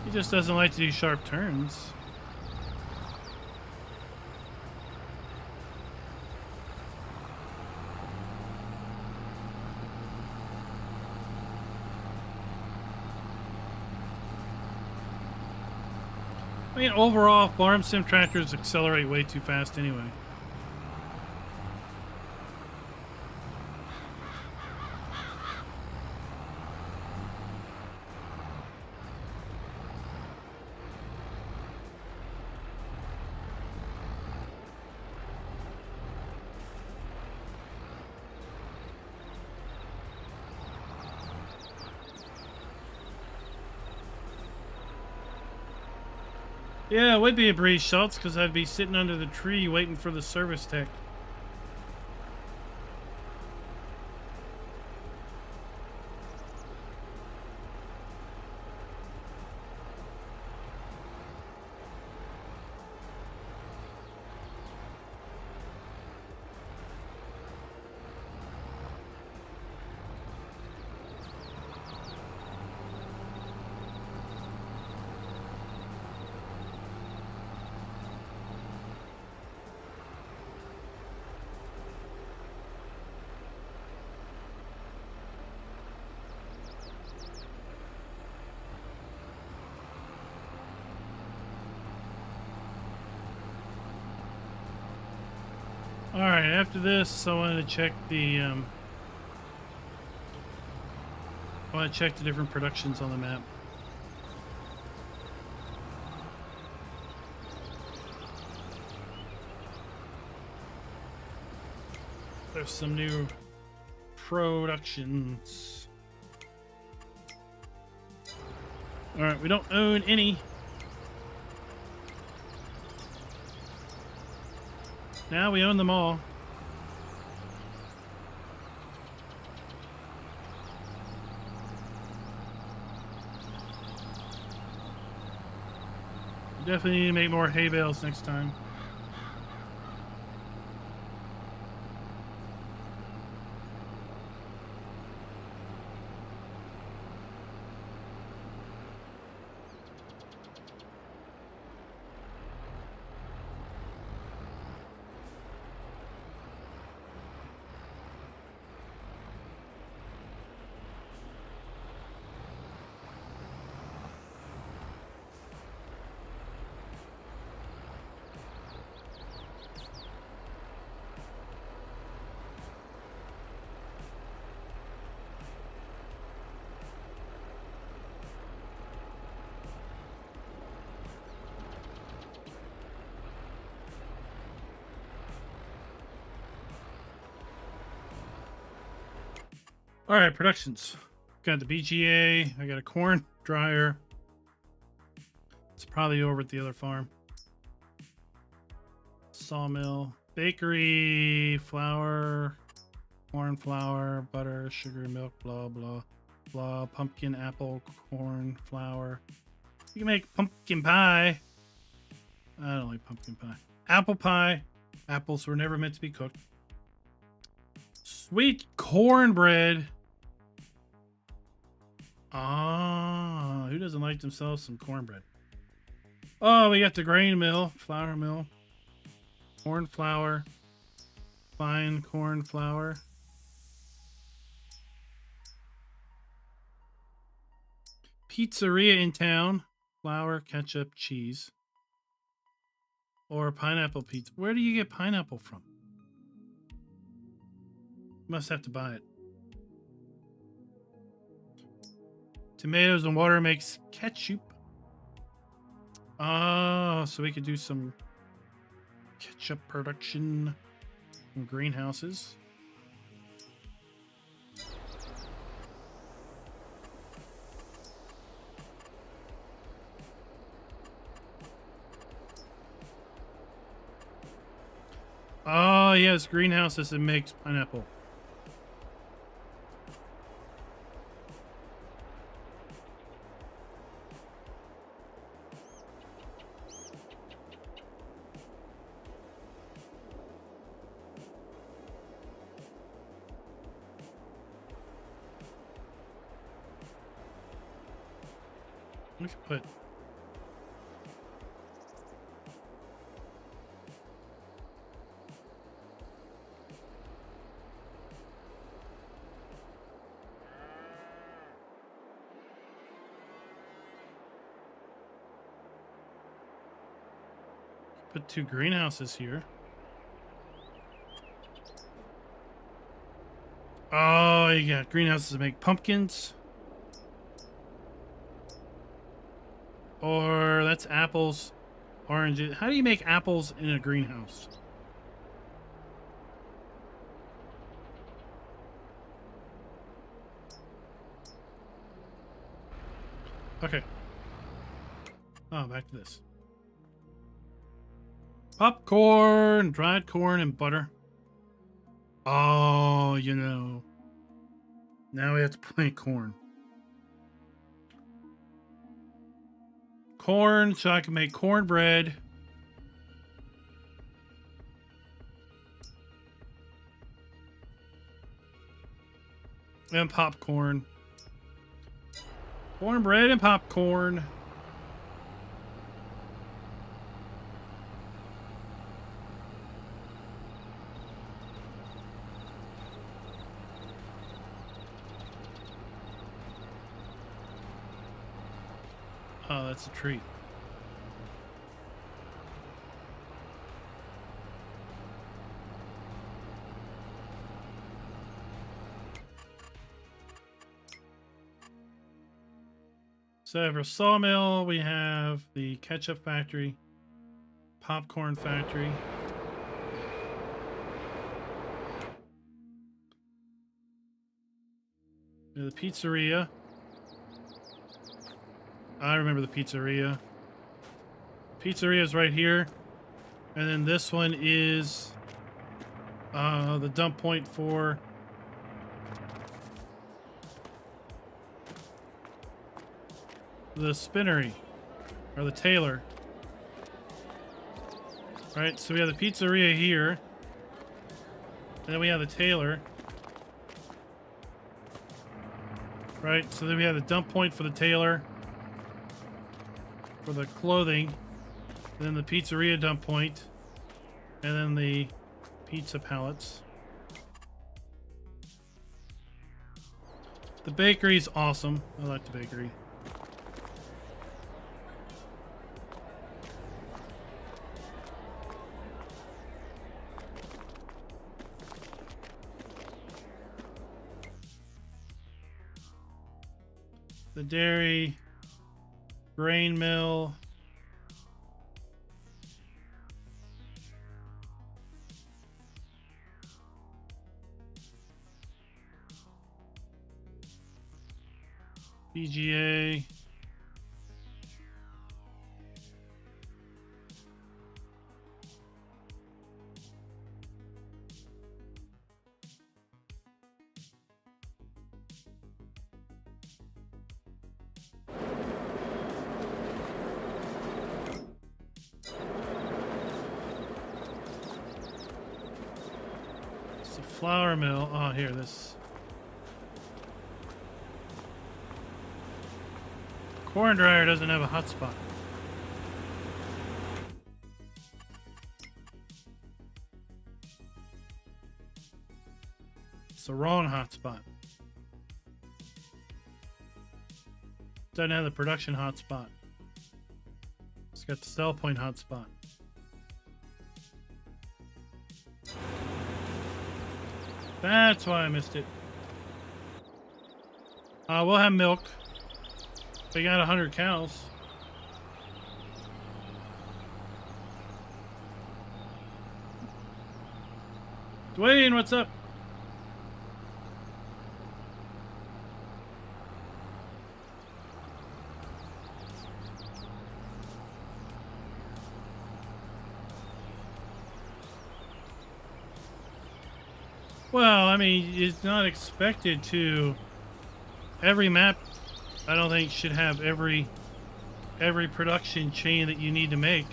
He just doesn't like to do sharp turns. I mean, overall, farm sim tractors accelerate way too fast anyway. Yeah, it would be a breeze, Schultz, because I'd be sitting under the tree waiting for the service tech. Alright, after this, I want to check the, I want to check the different productions on the map. There's some new productions. All right, we don't own any. Now we own them all. We definitely need to make more hay bales next time. All right, productions. Got the BGA. I got a corn dryer. It's probably over at the other farm. Sawmill, bakery, flour, corn flour, butter, sugar, milk, blah, blah, blah. Pumpkin, apple, corn, flour. You can make pumpkin pie. I don't like pumpkin pie. Apple pie. Apples were never meant to be cooked. Sweet cornbread. Ah, who doesn't like themselves some cornbread? Oh, we got the grain mill, flour mill, corn flour, fine corn flour. Pizzeria in town, flour, ketchup, cheese. Or pineapple pizza. Where do you get pineapple from? Must have to buy it. Tomatoes and water makes ketchup. Oh, so we could do some ketchup production in greenhouses. Oh, yes, greenhouses that makes pineapple. We should put 2 greenhouses here. Oh, you got greenhouses that make pumpkins. Or that's apples, oranges. How do you make apples in a greenhouse? Okay. Oh, back to this. Popcorn, dried corn, and butter. Oh, you know. Now we have to plant corn. Corn, so I can make cornbread. And popcorn. Cornbread and popcorn. Oh, that's a treat. So for sawmill, we have the ketchup factory, popcorn factory. The pizzeria. I remember the pizzeria. Pizzeria is right here. And then this one is the dump point for the spinnery, or the tailor. Right, so we have the pizzeria here. And then we have the tailor. Right, so then we have the dump point for the tailor, for the clothing. And then the pizzeria dump point. And then the pizza pallets. The bakery's awesome. I like the bakery. The dairy, grain mill. BGA. It's a flour mill. Oh, here, this. Corn dryer doesn't have a hotspot. It's the wrong hotspot. Doesn't have the production hotspot. It's got the sell point hotspot. That's why I missed it. We'll have milk. We got 100 cows. Dwayne, what's up? Well, I mean, it's not expected to. Every map, I don't think, should have every production chain that you need to make.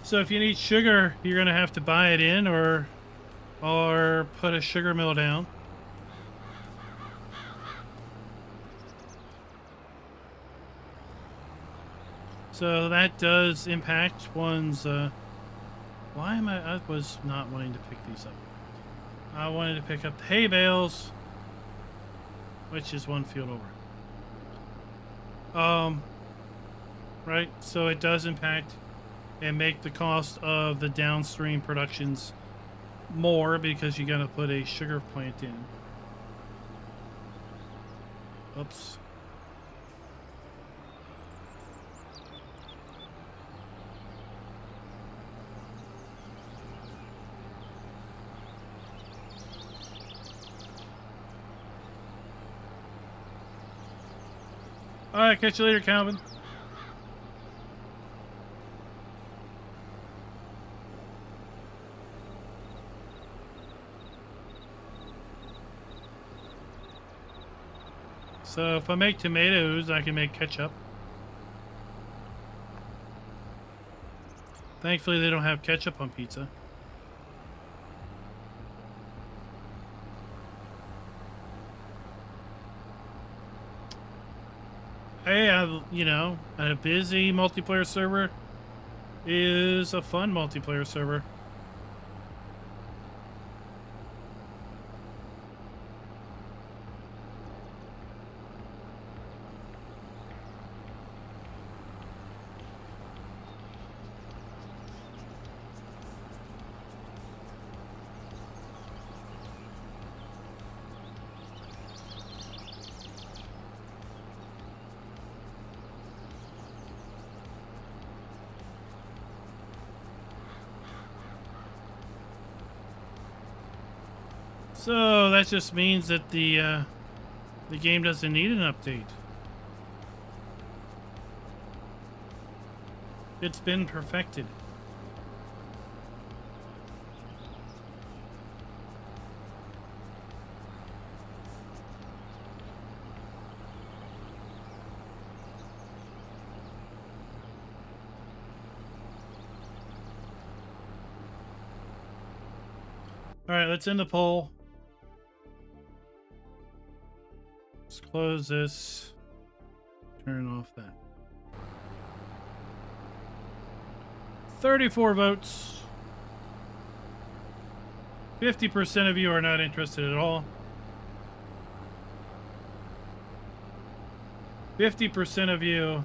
So if you need sugar, you're gonna have to buy it in or put a sugar mill down. So that does impact one's. Why am I was not wanting to pick these up. I wanted to pick up the hay bales, which is one field over. Right, so it does impact and make the cost of the downstream productions more because you gotta put a sugar plant in. Oops. Alright, catch you later, Calvin. So if I make tomatoes, I can make ketchup. Thankfully, they don't have ketchup on pizza. Hey, you know, a busy multiplayer server is a fun multiplayer server. So that just means that the game doesn't need an update. It's been perfected. All right, let's end the poll. Let's close this. Turn off that. 34 votes. 50% of you are not interested at all. 50% of you,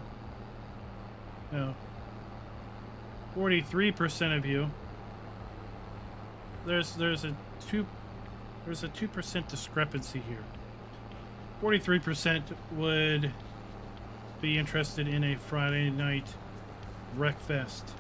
no, 43% of you. There's a 2% discrepancy here. 43% would be interested in a Friday night wreck fest.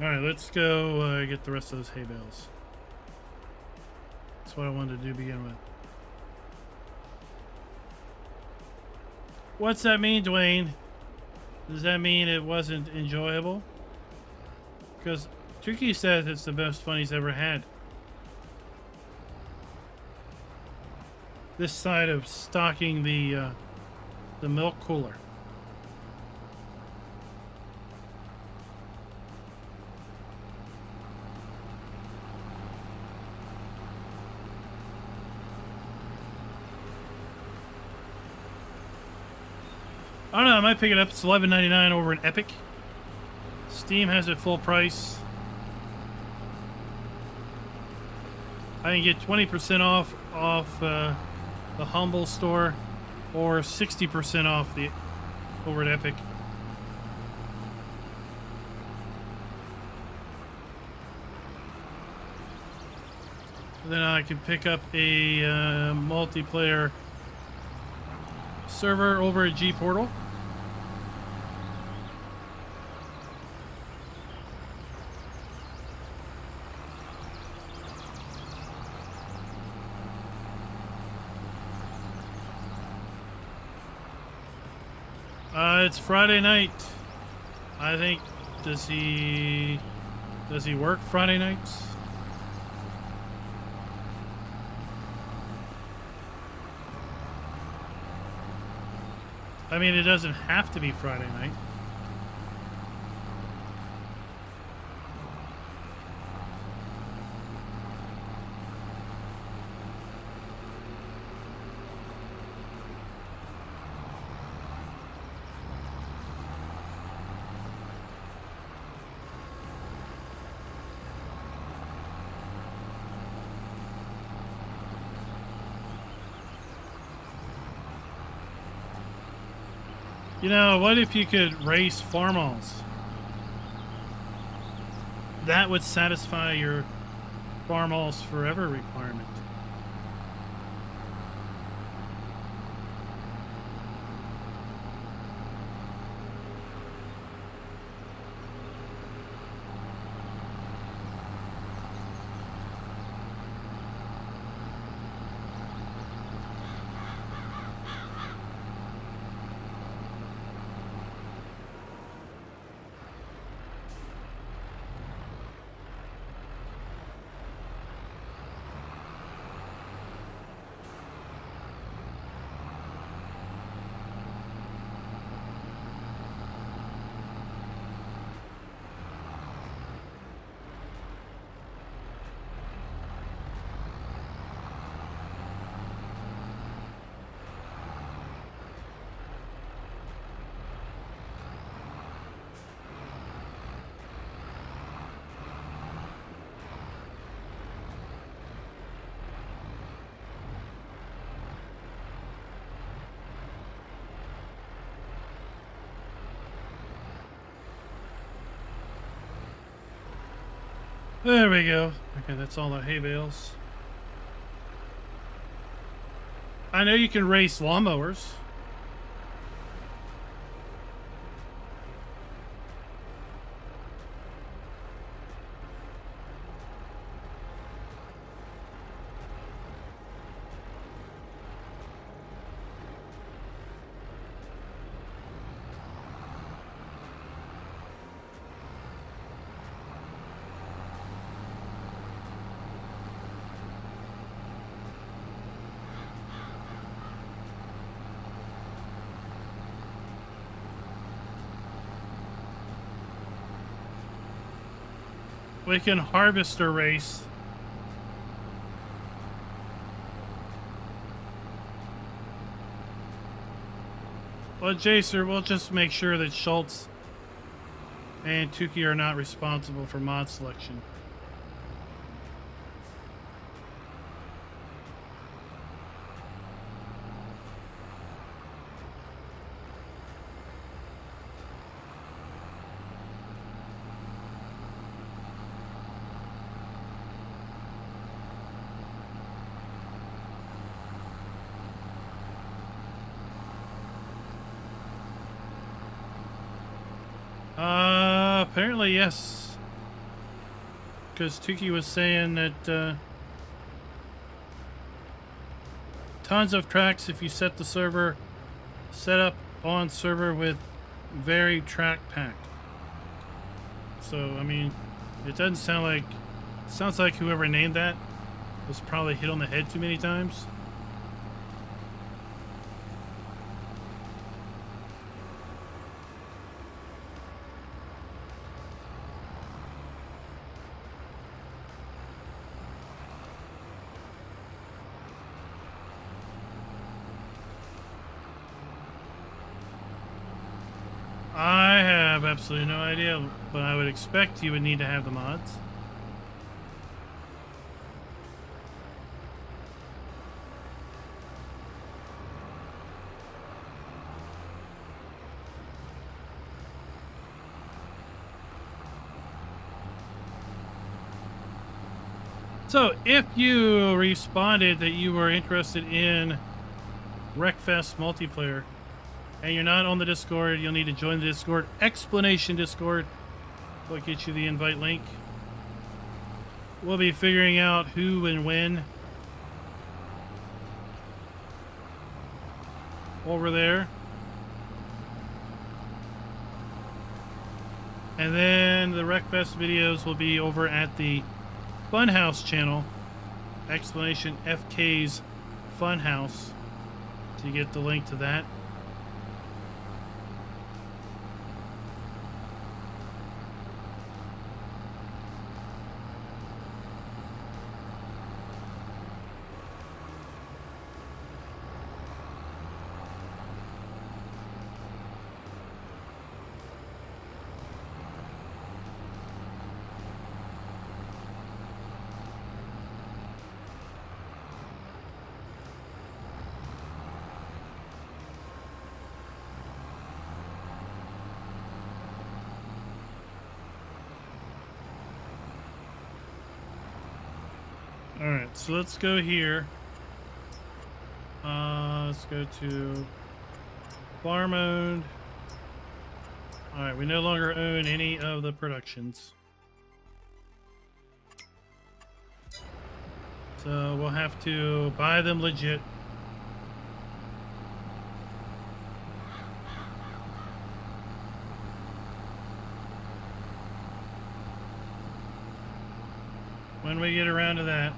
Alright, let's go get the rest of those hay bales. That's what I wanted to do to begin with. What's that mean, Dwayne? Does that mean it wasn't enjoyable? Because Tricky says it's the most fun he's ever had. This side of stocking the milk cooler. I don't know, I might pick it up. It's $11.99 over in Epic. Steam has it full price. I can get 20% off the Humble store, or 60% off the over at Epic. Then I can pick up a multiplayer server over at GPortal. It's Friday night. I think. Does he work Friday nights? I mean, it doesn't have to be Friday night. You know, what if you could race farmals? That would satisfy your farmals forever requirement. There we go. Okay, that's all the hay bales. I know you can race lawnmowers. We can harvester race. Well, Jacer, we'll just make sure that Schultz and Tukey are not responsible for mod selection. Apparently, yes. Because Tukey was saying that tons of tracks if you set the server set up on server with very track pack. So, I mean, it doesn't sound like... It sounds like whoever named that was probably hit on the head too many times. I have absolutely no idea, but I would expect you would need to have the mods. So, if you responded that you were interested in Wreckfest multiplayer, and you're not on the Discord, you'll need to join the Discord. Explanation Discord will get you the invite link. We'll be figuring out who and when over there. And then the Wreckfest videos will be over at the Funhouse channel. Explanation FK's Funhouse. To get the link to that. Alright, so let's go here. Let's go to farm owned. Alright, we no longer own any of the productions. So we'll have to buy them legit. When we get around to that.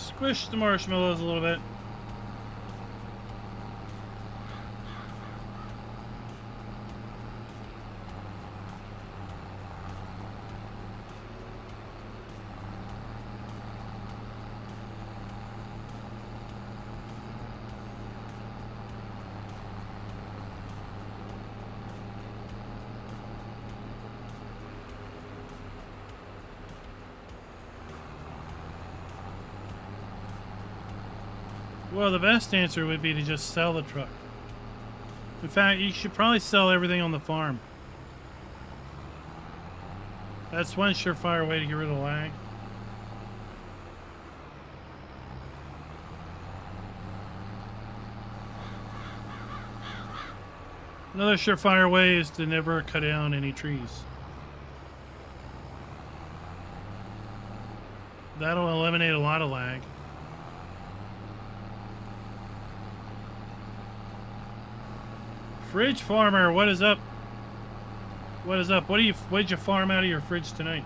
Squish the marshmallows a little bit. Well, the best answer would be to just sell the truck. In fact, you should probably sell everything on the farm. That's one surefire way to get rid of lag. Another surefire way is to never cut down any trees. That'll eliminate a lot of lag. Fridge farmer, what is up? What is up? What did you farm out of your fridge tonight?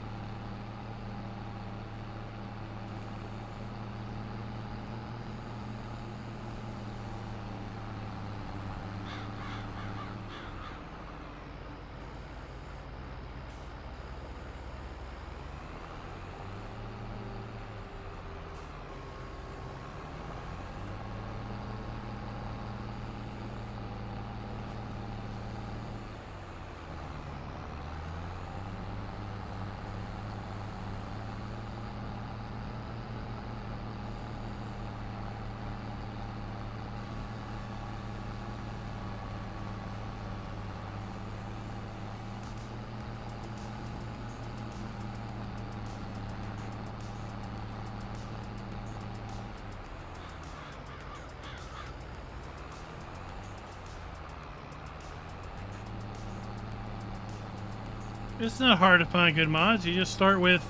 It's not hard to find good mods. You just start with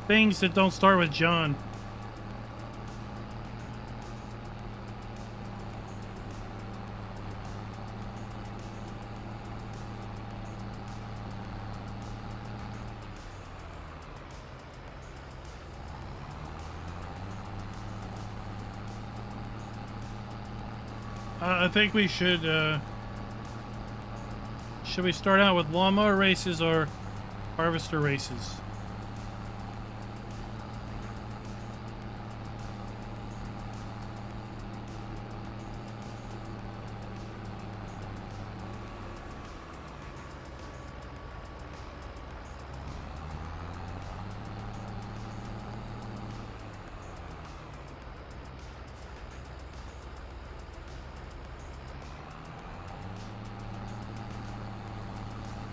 things that don't start with John. I think we should we start out with lawnmower races or harvester races?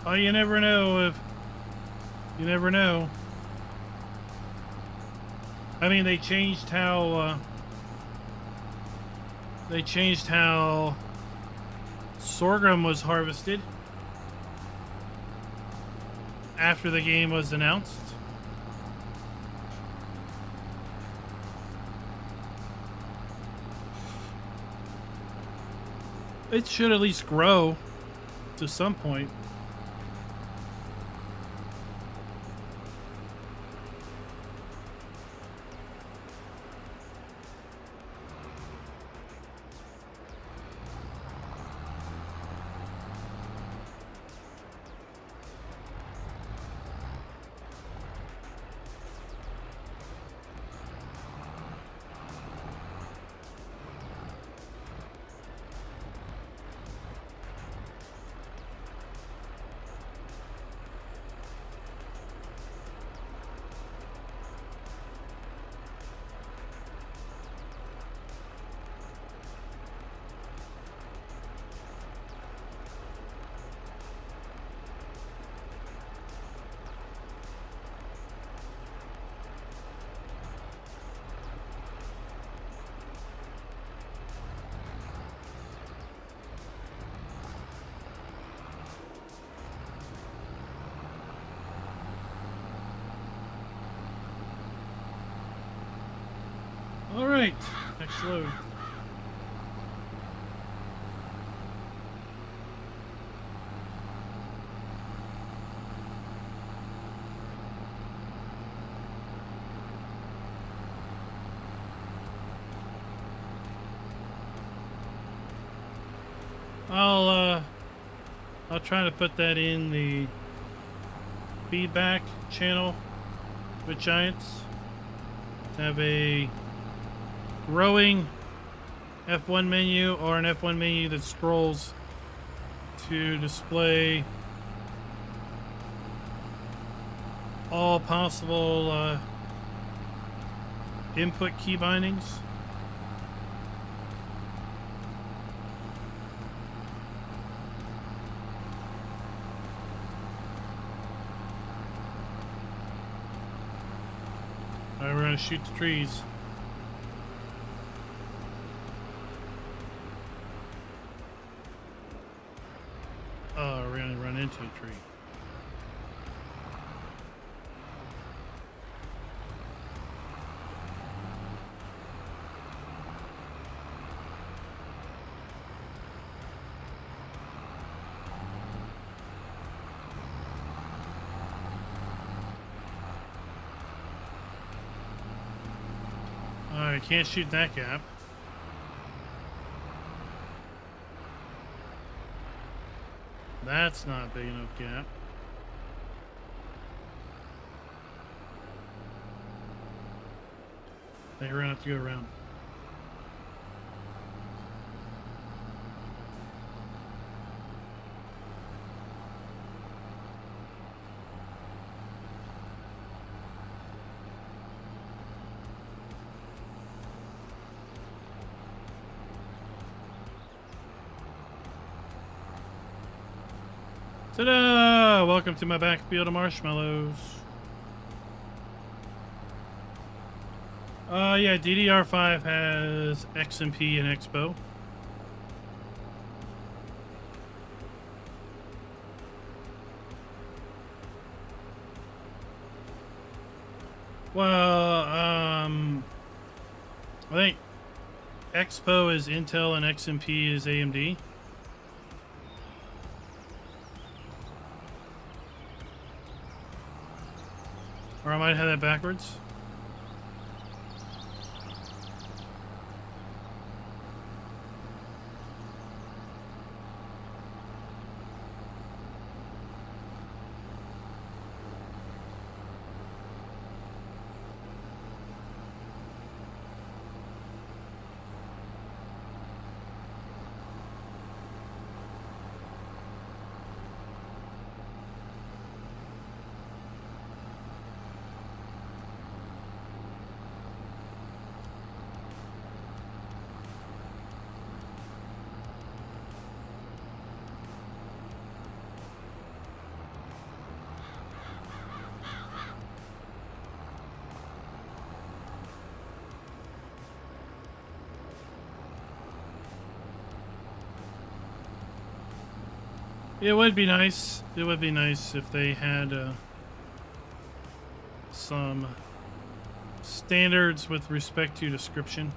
Oh, you never know if... You never know. I mean, they changed how sorghum was harvested after the game was announced. It should at least grow to some point. All right, next load. I'll try to put that in the feedback channel with Giants to have a growing F1 menu, or an F1 menu that scrolls to display all possible input key bindings. Alright, we're gonna shoot the trees. Oh, we're gonna run into a tree. Alright, can't shoot that gap. That's not a big enough gap. I think we're gonna have to go around. Ta-da! Welcome to my backfield of marshmallows. Yeah, DDR5 has XMP and Expo. Well, I think Expo is Intel and XMP is AMD. Or I might have that backwards. It would be nice. It would be nice if they had some standards with respect to description.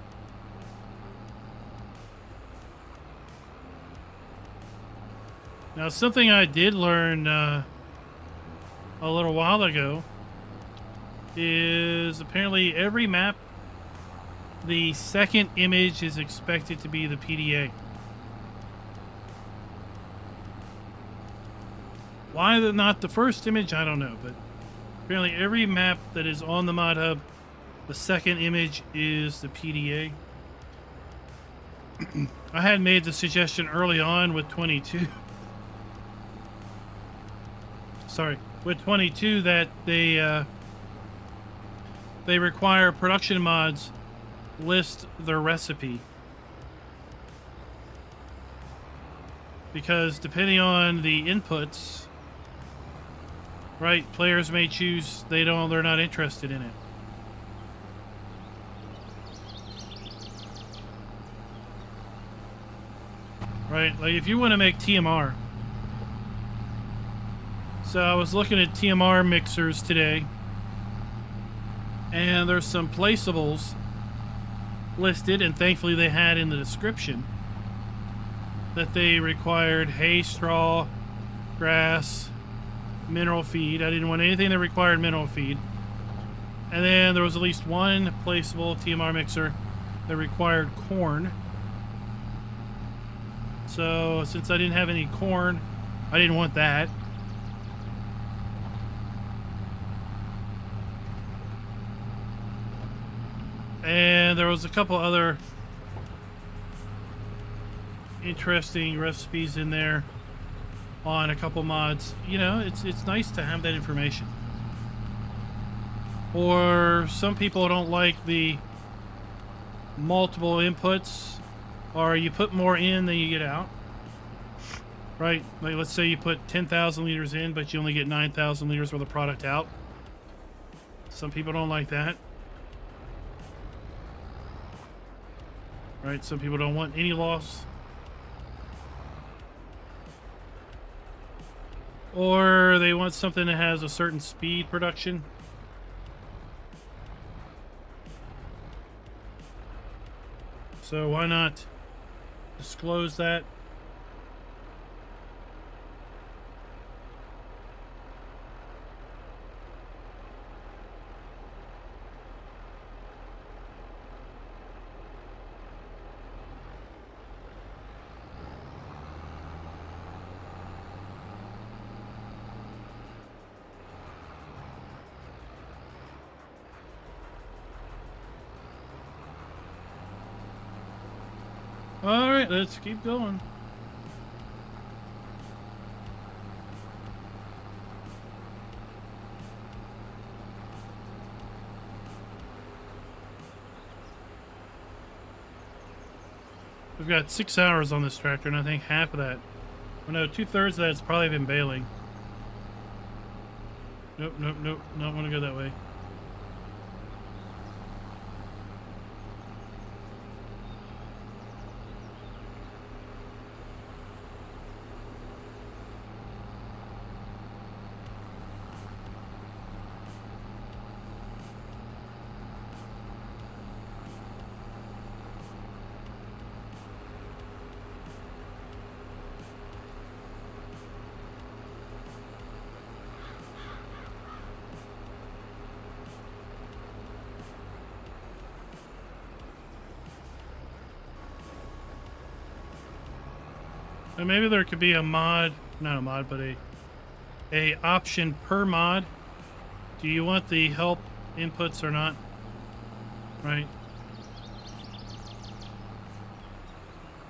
Now, something I did learn a little while ago is apparently every map, the second image is expected to be the PDA. Why not the first image, I don't know, but apparently every map that is on the mod hub, the second image is the PDA. I had made the suggestion early on with 22. Sorry, with 22 that they require production mods list their recipe. Because depending on the inputs, right, players may choose they're not interested in it. Right, like if you want to make TMR. So I was looking at TMR mixers today, and there's some placeables listed, and thankfully they had in the description that they required hay, straw, grass, mineral feed. I didn't want anything that required mineral feed. And then there was at least one placeable TMR mixer that required corn. So since I didn't have any corn, I didn't want that. And there was a couple other interesting recipes in there on a couple mods. You know, it's nice to have that information. Or some people don't like the multiple inputs, or you put more in than you get out. Right? Like, let's say you put 10,000 liters in, but you only get 9,000 liters worth of product out. Some people don't like that. Right? Some people don't want any loss. Or they want something that has a certain speed production. So why not disclose that? All right, let's keep going. We've got 6 hours on this tractor, and I think half of that, well, no, 2/3 of that's probably been baling. Nope, nope, nope, not want to go that way. And maybe there could be a mod, not a mod, but a option per mod. Do you want the help inputs or not? Right?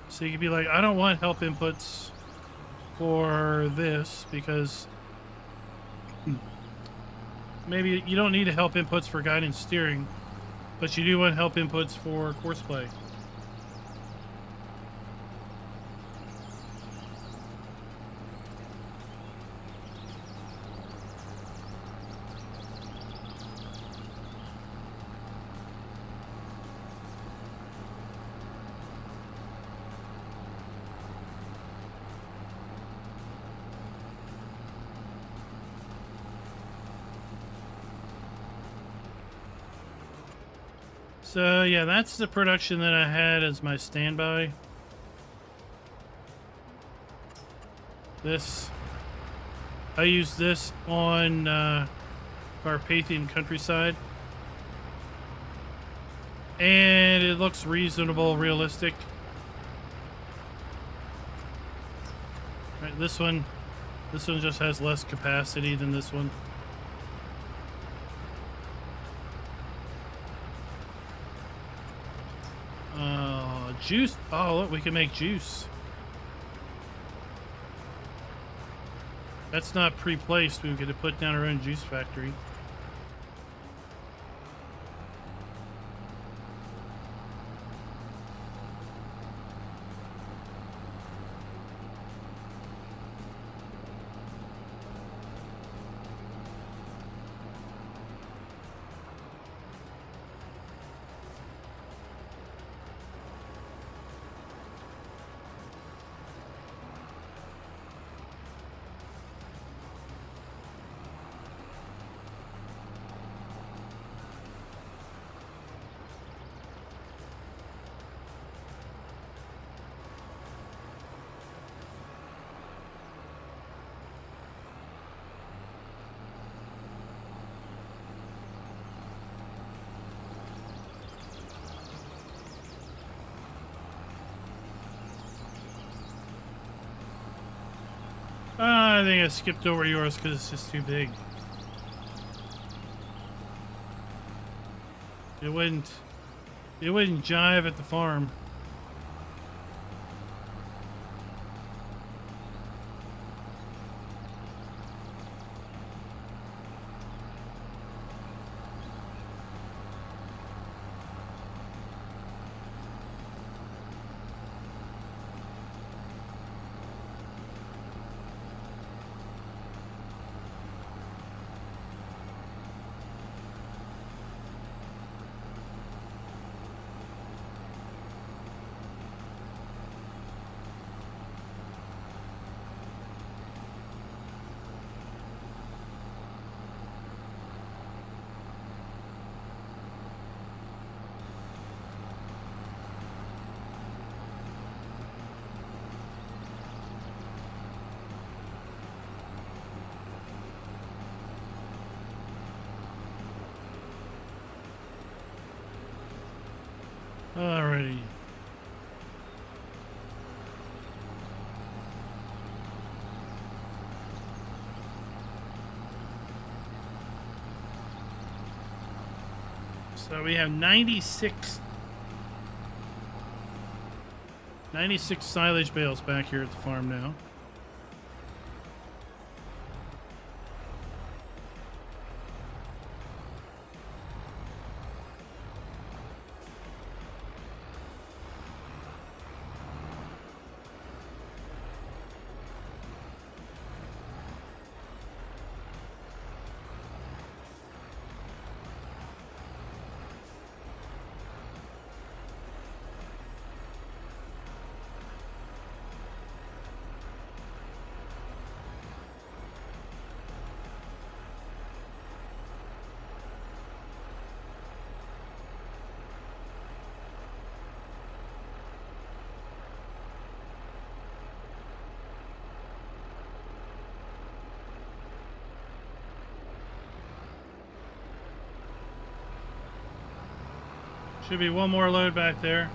So you could be like, I don't want help inputs for this because maybe you don't need help inputs for guidance steering, but you do want help inputs for course play. So yeah, that's the production that I had as my standby. This, I use this on Carpathian countryside, and it looks reasonable, realistic. Right, this one just has less capacity than this one. Juice. Oh, look, we can make juice. That's not pre-placed. We could have put down our own juice factory. I think I skipped over yours because it's just too big. It wouldn't jive at the farm. Alrighty. So we have 96 silage bales back here at the farm now. Should be one more load back there.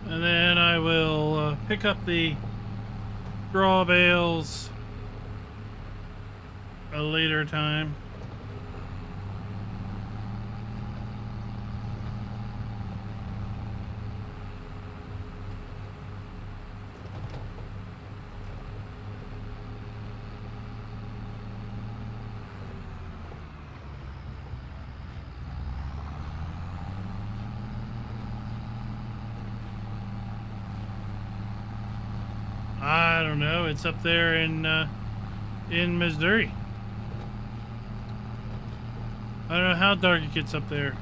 And then I will pick up the straw bales a later time. I don't know. It's up there in Missouri. I don't know how dark it gets up there.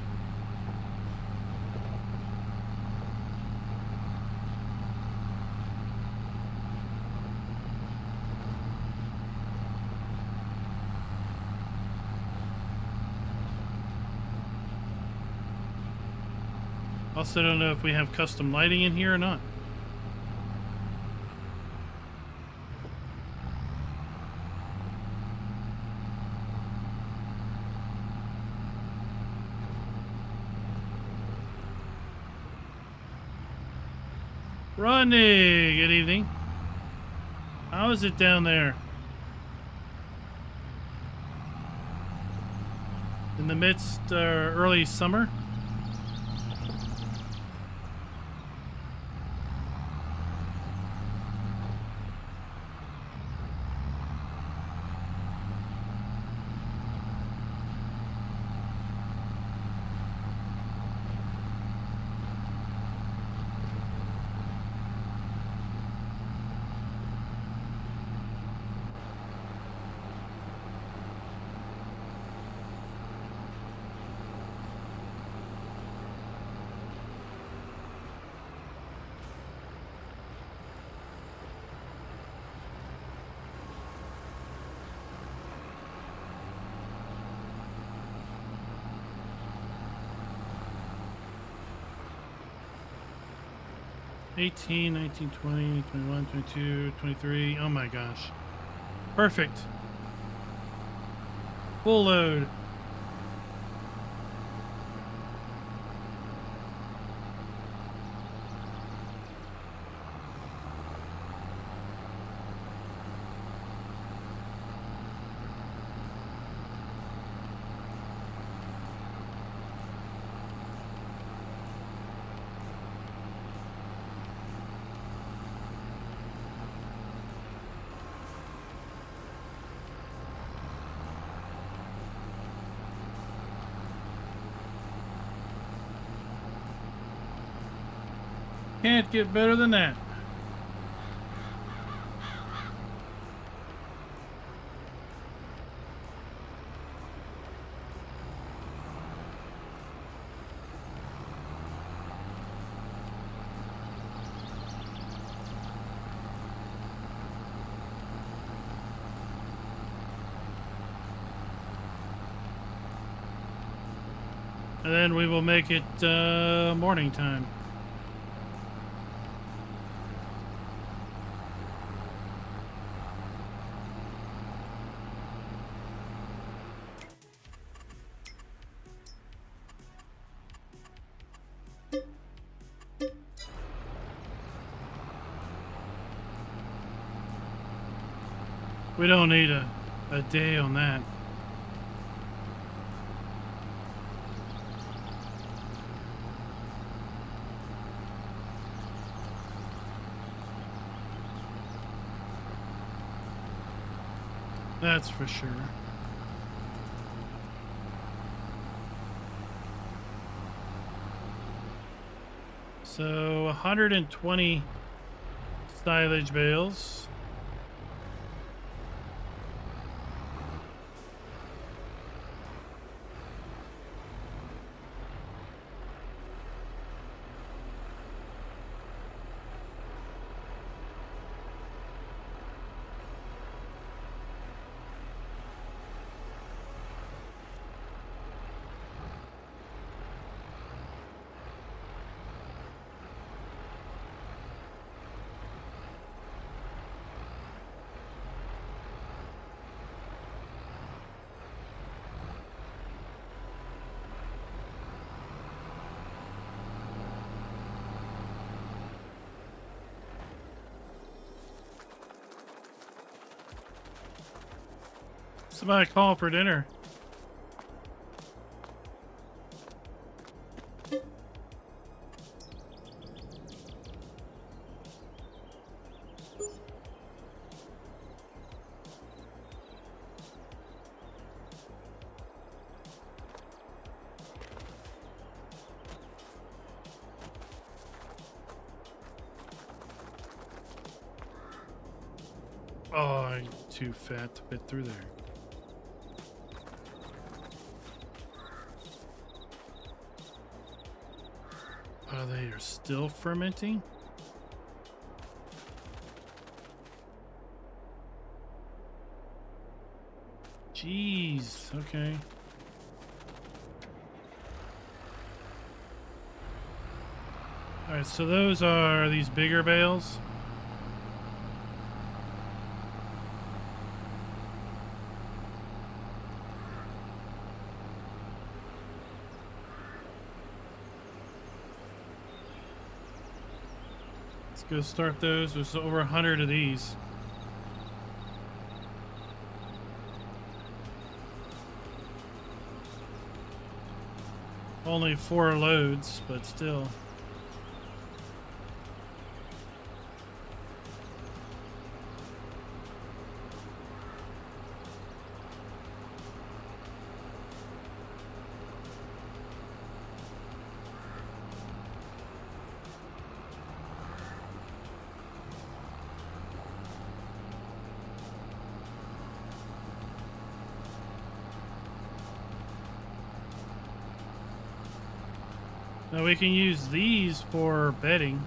Also don't know if we have custom lighting in here or not. Rodney, good evening. How is it down there? In the midst early summer? 18, 19, 20, 21, 22, 23. Oh my gosh. Perfect. Full load. Can't get better than that. And then we will make it morning time. We don't need a day on that. That's for sure. So 120 silage bales. Somebody call for dinner. Oh, I'm too fat to fit through there. Oh, they are still fermenting? Jeez, okay. Alright, so those are these bigger bales. Go start those. There's over 100 of these. Only 4 loads, but still. Now we can use these for bedding.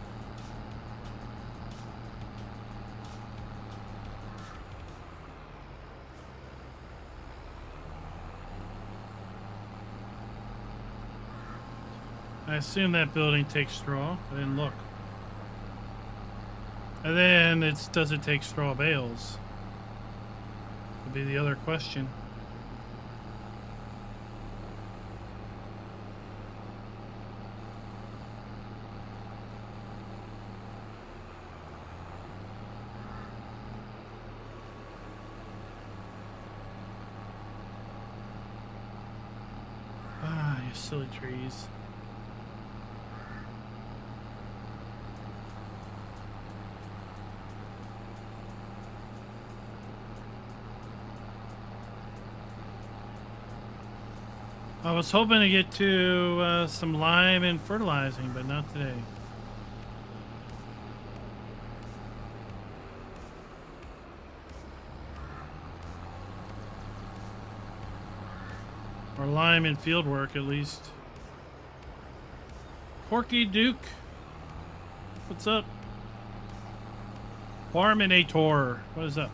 I assume that building takes straw. I didn't look. And then it's, does it take straw bales? Would be the other question. Ah, you silly trees. I was hoping to get to some lime and fertilizing, but not today. Or lime and field work, at least. Porky Duke, what's up? Farminator, what is up?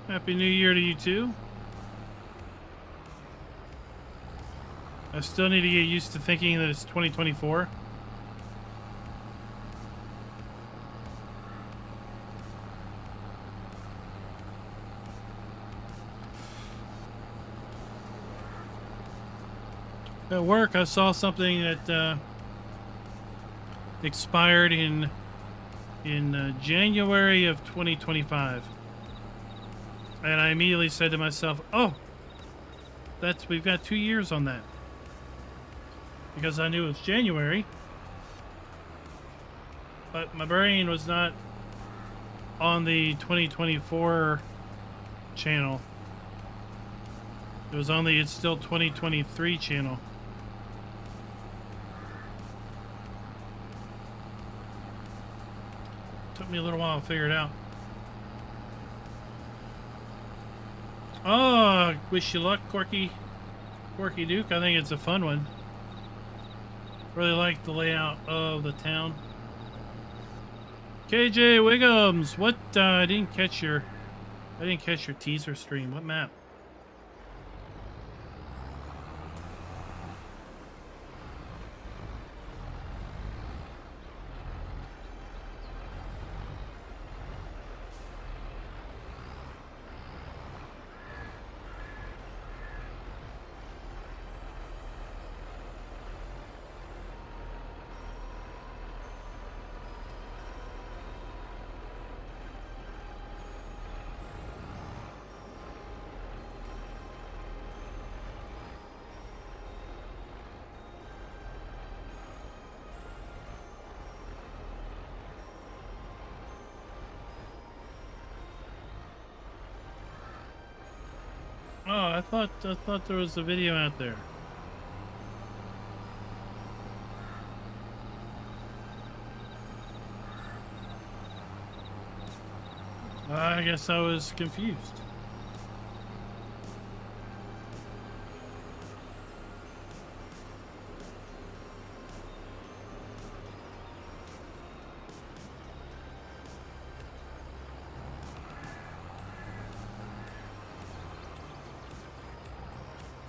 Happy New Year to you too. I still need to get used to thinking that it's 2024. At work, I saw something that expired in January of 2025. And I immediately said to myself, oh, we've got 2 years on that. Because I knew it was January. But my brain was not on the 2024 channel. It was on the It's Still 2023 channel. Took me a little while to figure it out. Oh, wish you luck, Corky Duke. I think it's a fun one. Really like the layout of the town. KJ Wiggums, what? I didn't catch your teaser stream. What map? Oh, I thought there was a video out there. I guess I was confused.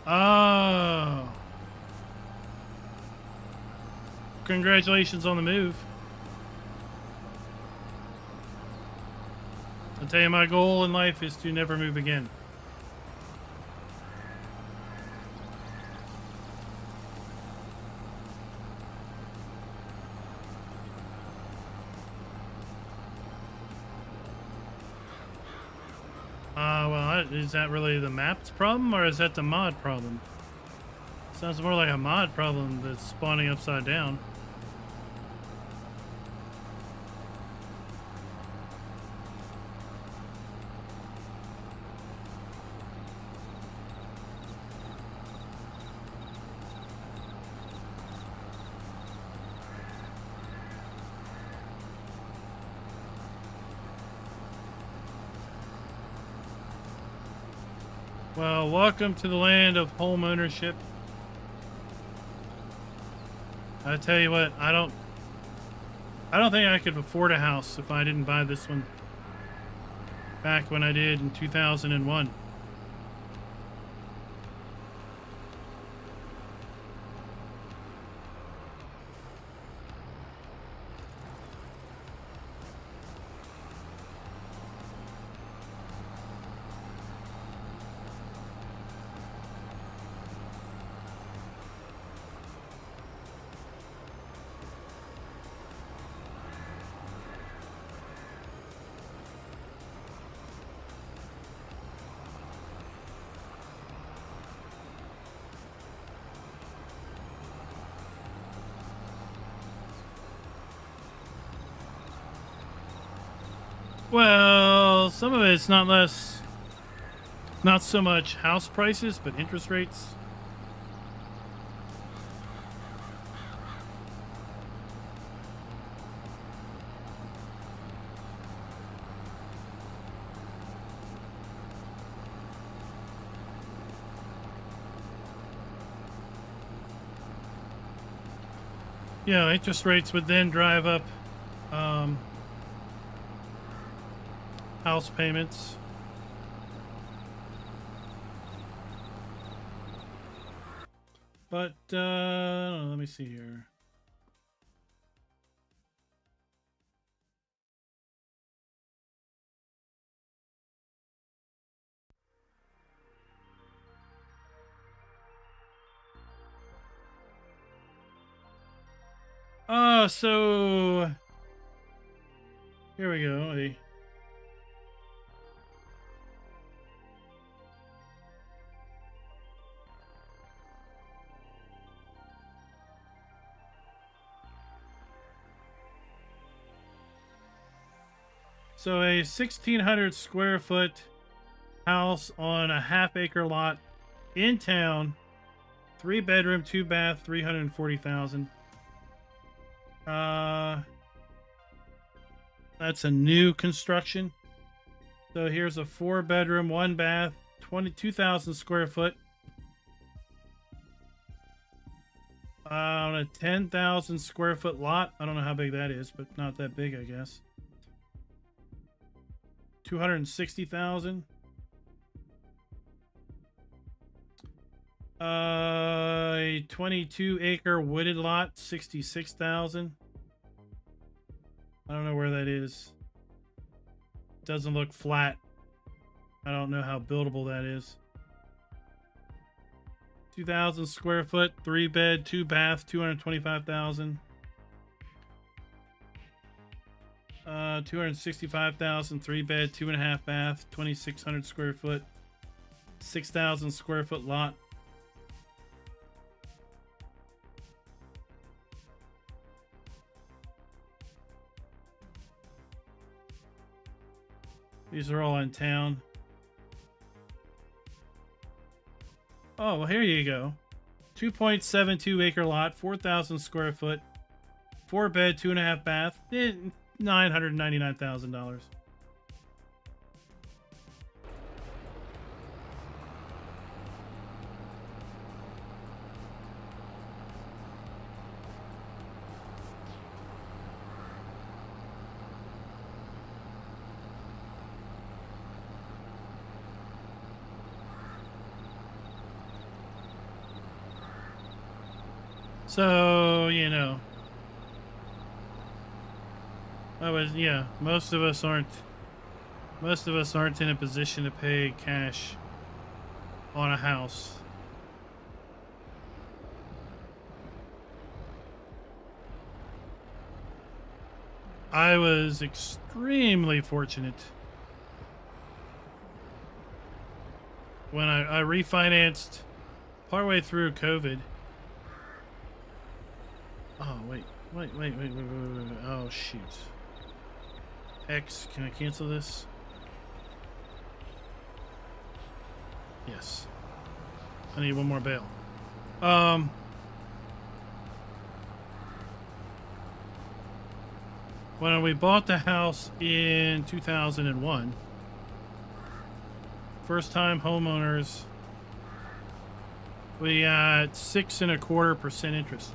Oh. Congratulations on the move. I'll tell you, my goal in life is to never move again. Well, is that really the map's problem, or is that the mod problem? Sounds more like a mod problem that's spawning upside down. Well, welcome to the land of home ownership. I tell you what, I don't think I could afford a house if I didn't buy this one back when I did in 2001. Well, some of it's not so much house prices, but interest rates. Yeah, interest rates would then drive up house payments. But let me see here. So here we go. So a 1,600 square foot house on a half-acre lot in town, 3-bedroom, 2-bath, 340,000. That's a new construction. So here's a 4-bedroom, 1-bath, 22,000 square foot. On a 10,000 square foot lot. I don't know how big that is, but not that big, I guess. 260,000. A 22-acre wooded lot, 66,000. I don't know where that is. Doesn't look flat. I don't know how buildable that is. 2,000 square foot, 3-bed, 2-bath, 225,000. 265,000, 3-bed, 2.5-bath, 2,600 square foot, 6,000 square foot lot. These are all in town. Oh, well, here you go. 2.72 acre lot, 4,000 square foot, 4-bed, 2.5-bath, $999,000. So, you know, most of us aren't in a position to pay cash on a house. I was extremely fortunate when I refinanced partway through COVID. Oh, wait. Oh, shoot. X, can I cancel this? Yes. I need one more bale. When we bought the house in 2001, first-time homeowners, we got 6.25% interest.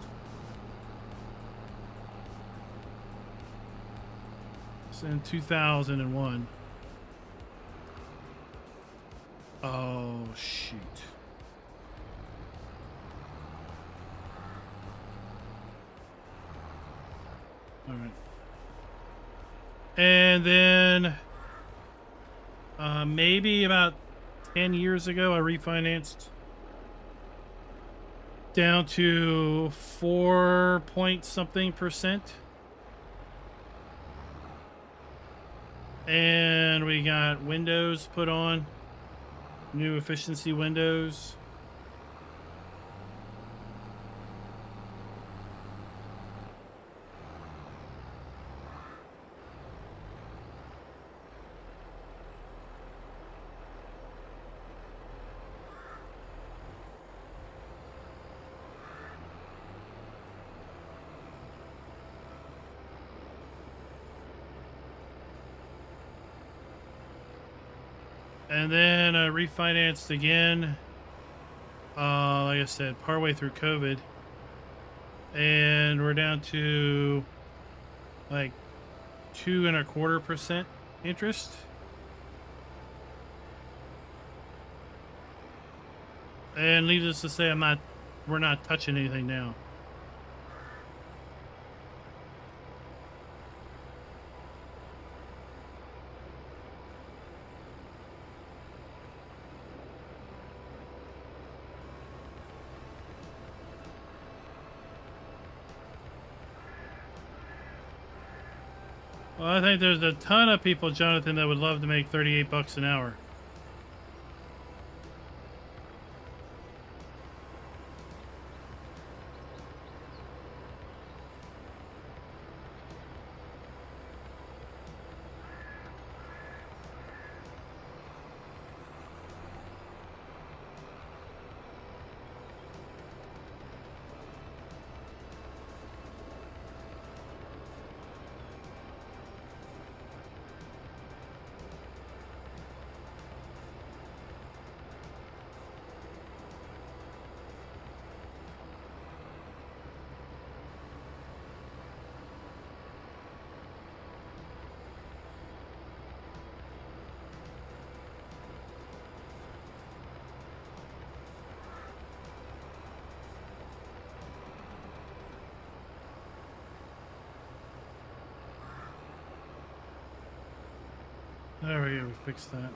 It's in 2001. Oh, shoot. All right. And then maybe about 10 years ago, I refinanced down to 4 point something percent. And we got windows put on, new efficiency windows. And then I refinanced again, like I said, partway through COVID. And we're down to like 2.25% interest. And needless to say, we're not touching anything now. Well, I think there's a ton of people, Jonathan, that would love to make 38 bucks an hour. There we go, we fixed that.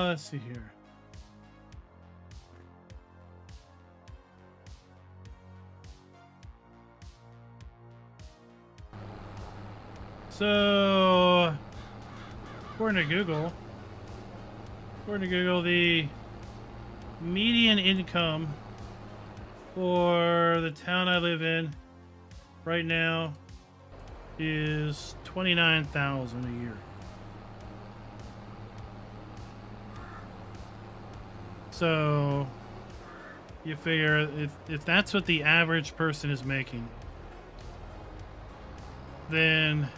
Let's see here. So, according to Google, the median income for the town I live in right now is $29,000 a year. So, you figure if that's what the average person is making, then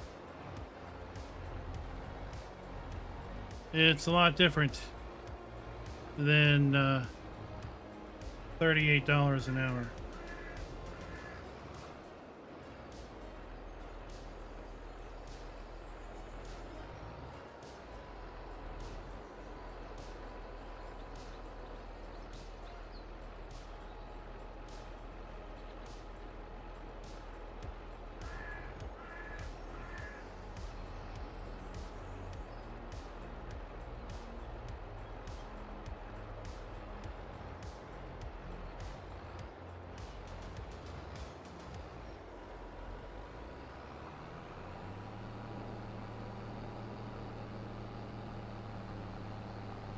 it's a lot different than $38 an hour.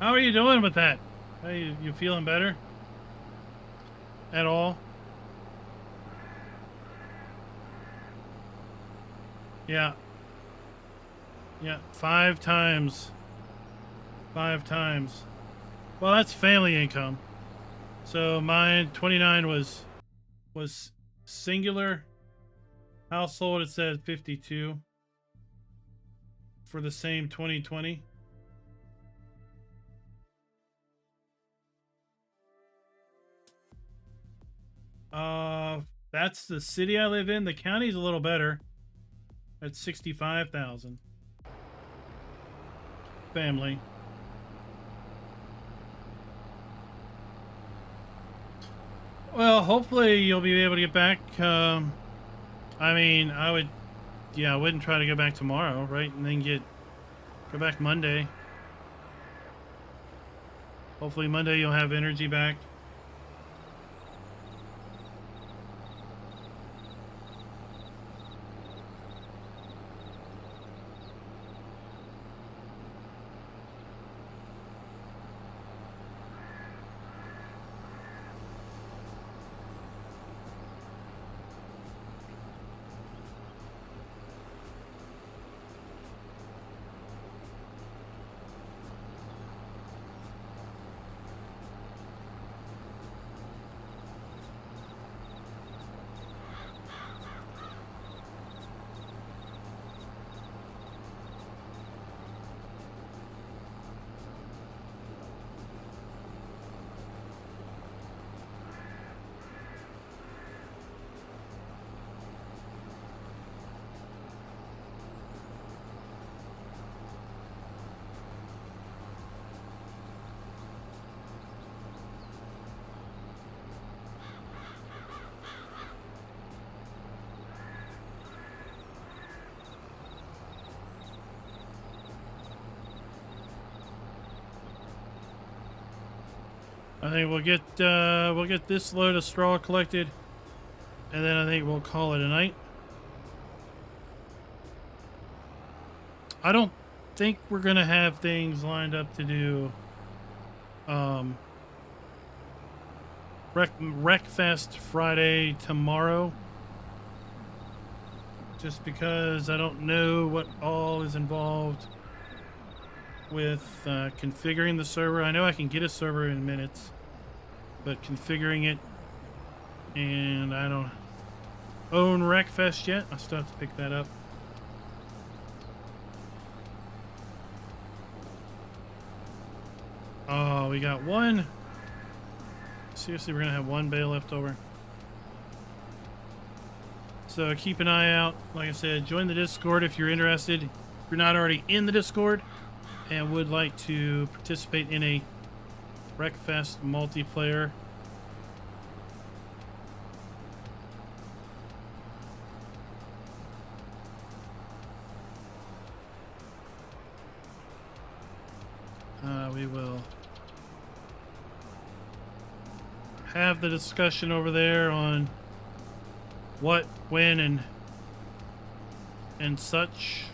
How are you doing with that? Are you feeling better? At all? Yeah. Yeah. 5 times. 5 times. Well, that's family income. So mine 29 was singular household. It said 52 for the same 2020. That's the city I live in. The county's a little better. At 65,000. Family. Well, hopefully you'll be able to get back. I mean, I wouldn't try to go back tomorrow, right? And then go back Monday. Hopefully Monday you'll have energy back. I think we'll get this load of straw collected, and then I think we'll call it a night. I don't think we're gonna have things lined up to do Wreckfest Friday tomorrow, just because I don't know what all is involved with configuring the server. I know I can get a server in minutes, but configuring it, and I don't own Wreckfest yet. I still have to pick that up. Oh, we got one. Seriously, we're gonna have one bale left over. So keep an eye out. Like I said, join the Discord if you're interested. If you're not already in the Discord and would like to participate in a Wreckfest multiplayer. We will have the discussion over there on what, when, and such.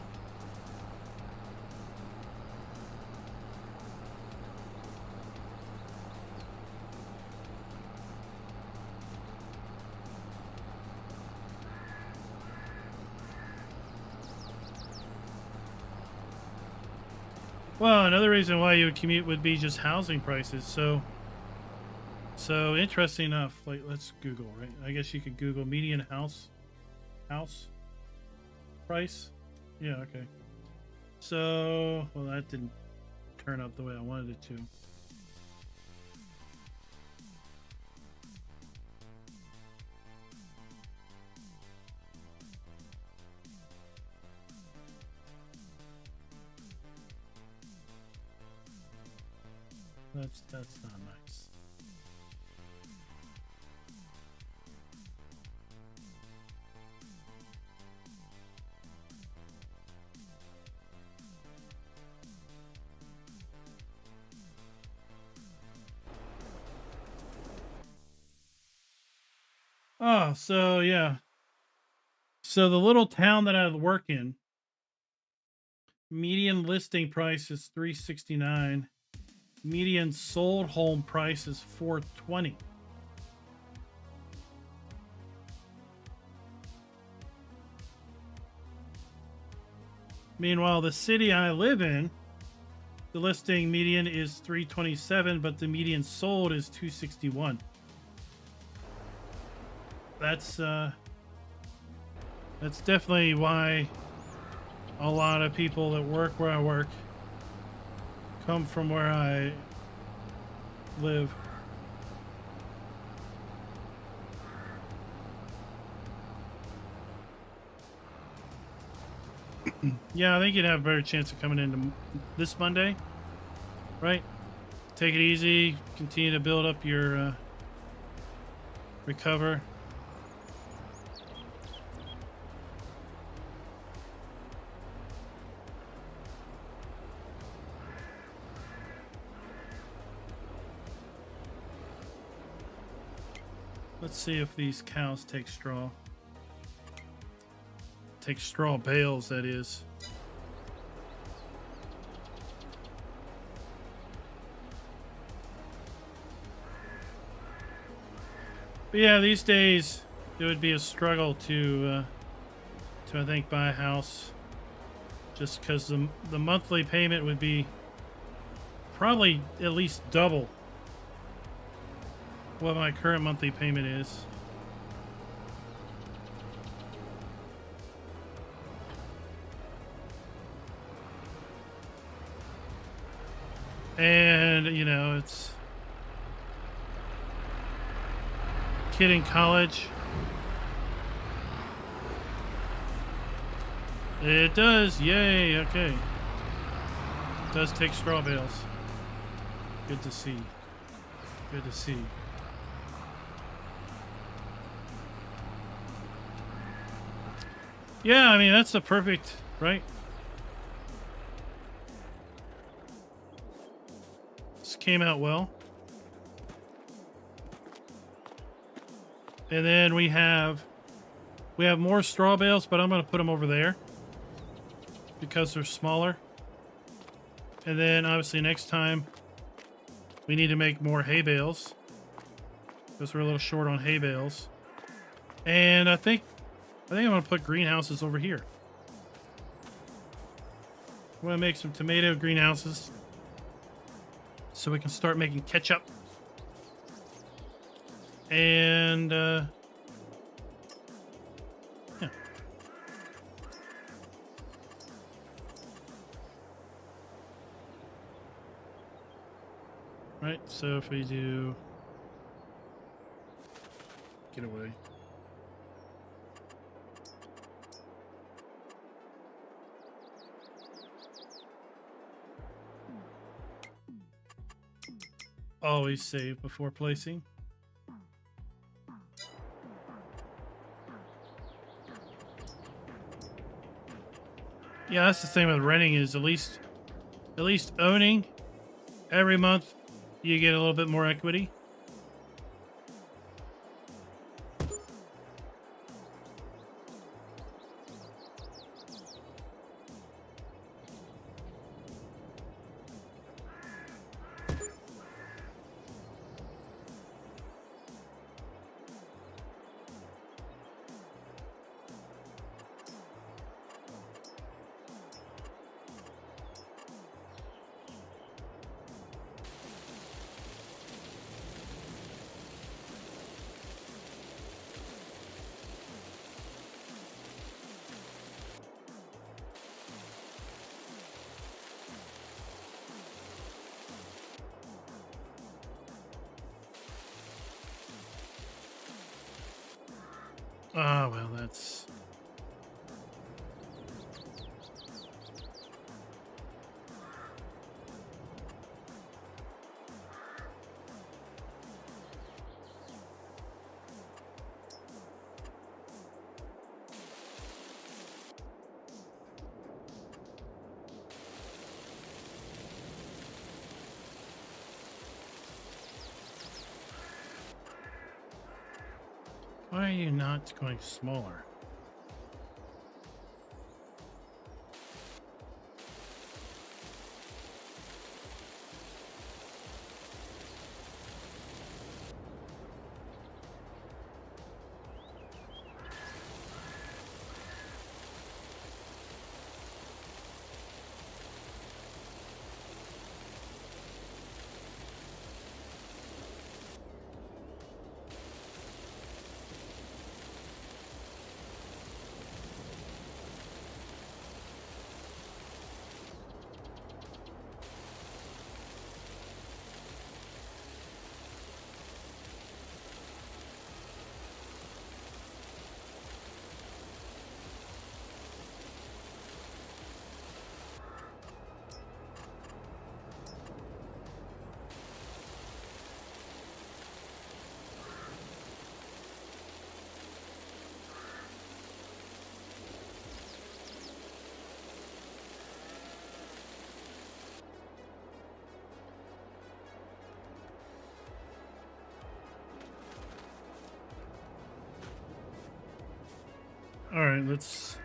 Well, another reason why you would commute would be just housing prices. So interesting enough, like, let's Google, right? I guess you could Google median house price. Yeah, okay. So, well, that didn't turn out the way I wanted it to. That's not nice. Oh, so yeah. So the little town that I work in, median listing price is $369. Median sold home price is $420. Meanwhile, the city I live in, the listing median is 327, but the median sold is 261. That's definitely why a lot of people that work where I work come from where I live. Yeah, I think you'd have a better chance of coming into this Monday, right? Take it easy, continue to build up your recover. Let's see if these cows take straw. Take straw bales, that is. But yeah, these days it would be a struggle to I think buy a house, just because the monthly payment would be probably at least double what my current monthly payment is. And, you know, it's kid in college. It does. Yay. Okay. It does take straw bales. Good to see. Good to see. Yeah, I mean, that's the perfect, right? This came out well. And then we have more straw bales, but I'm going to put them over there because they're smaller. And then obviously next time we need to make more hay bales because we're a little short on hay bales. And I think I'm going to put greenhouses over here. I'm going to make some tomato greenhouses so we can start making ketchup. And yeah. Right, so if we do get away. Always save before placing. Yeah, that's the thing with renting is at least owning every month you get a little bit more equity. Oh, well, that's... Why are you not going smaller? All right, let's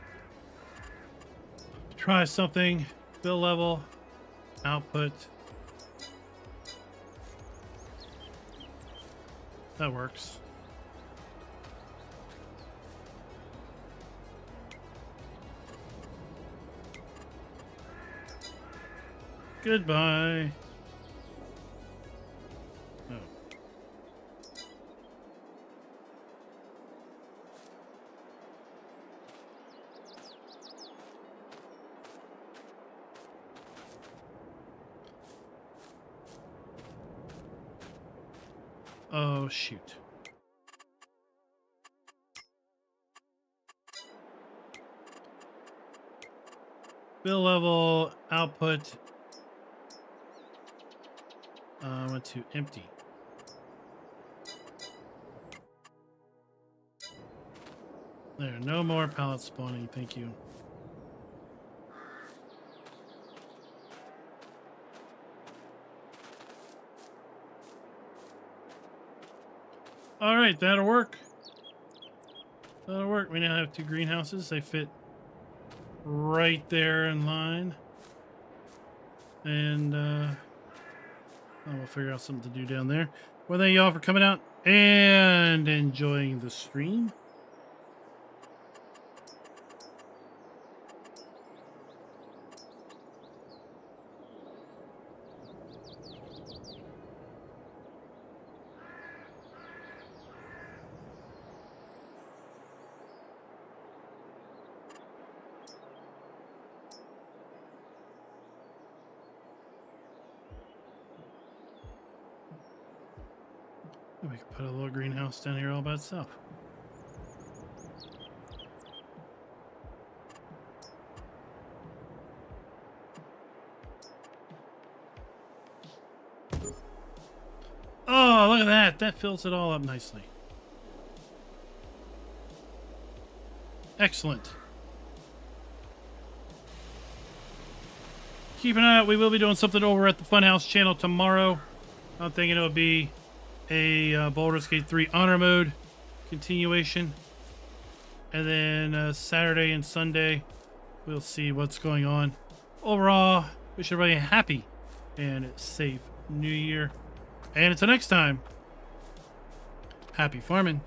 try something. Build level, output. That works. Goodbye. Oh. Oh, shoot. Build level, output. I went to empty. There, no more pallets spawning, thank you. All right, that'll work. That'll work. We now have 2 greenhouses. They fit right there in line. And we'll figure out something to do down there. Well, thank y'all for coming out and enjoying the stream. We could put a little greenhouse down here all by itself. Oh, look at that. That fills it all up nicely. Excellent. Keep an eye out. We will be doing something over at the Funhouse channel tomorrow. I'm thinking it would be a Baldur's Gate 3 Honor Mode continuation. And then Saturday and Sunday, we'll see what's going on. Overall, wish everybody a happy and safe New Year. And until next time, happy farming.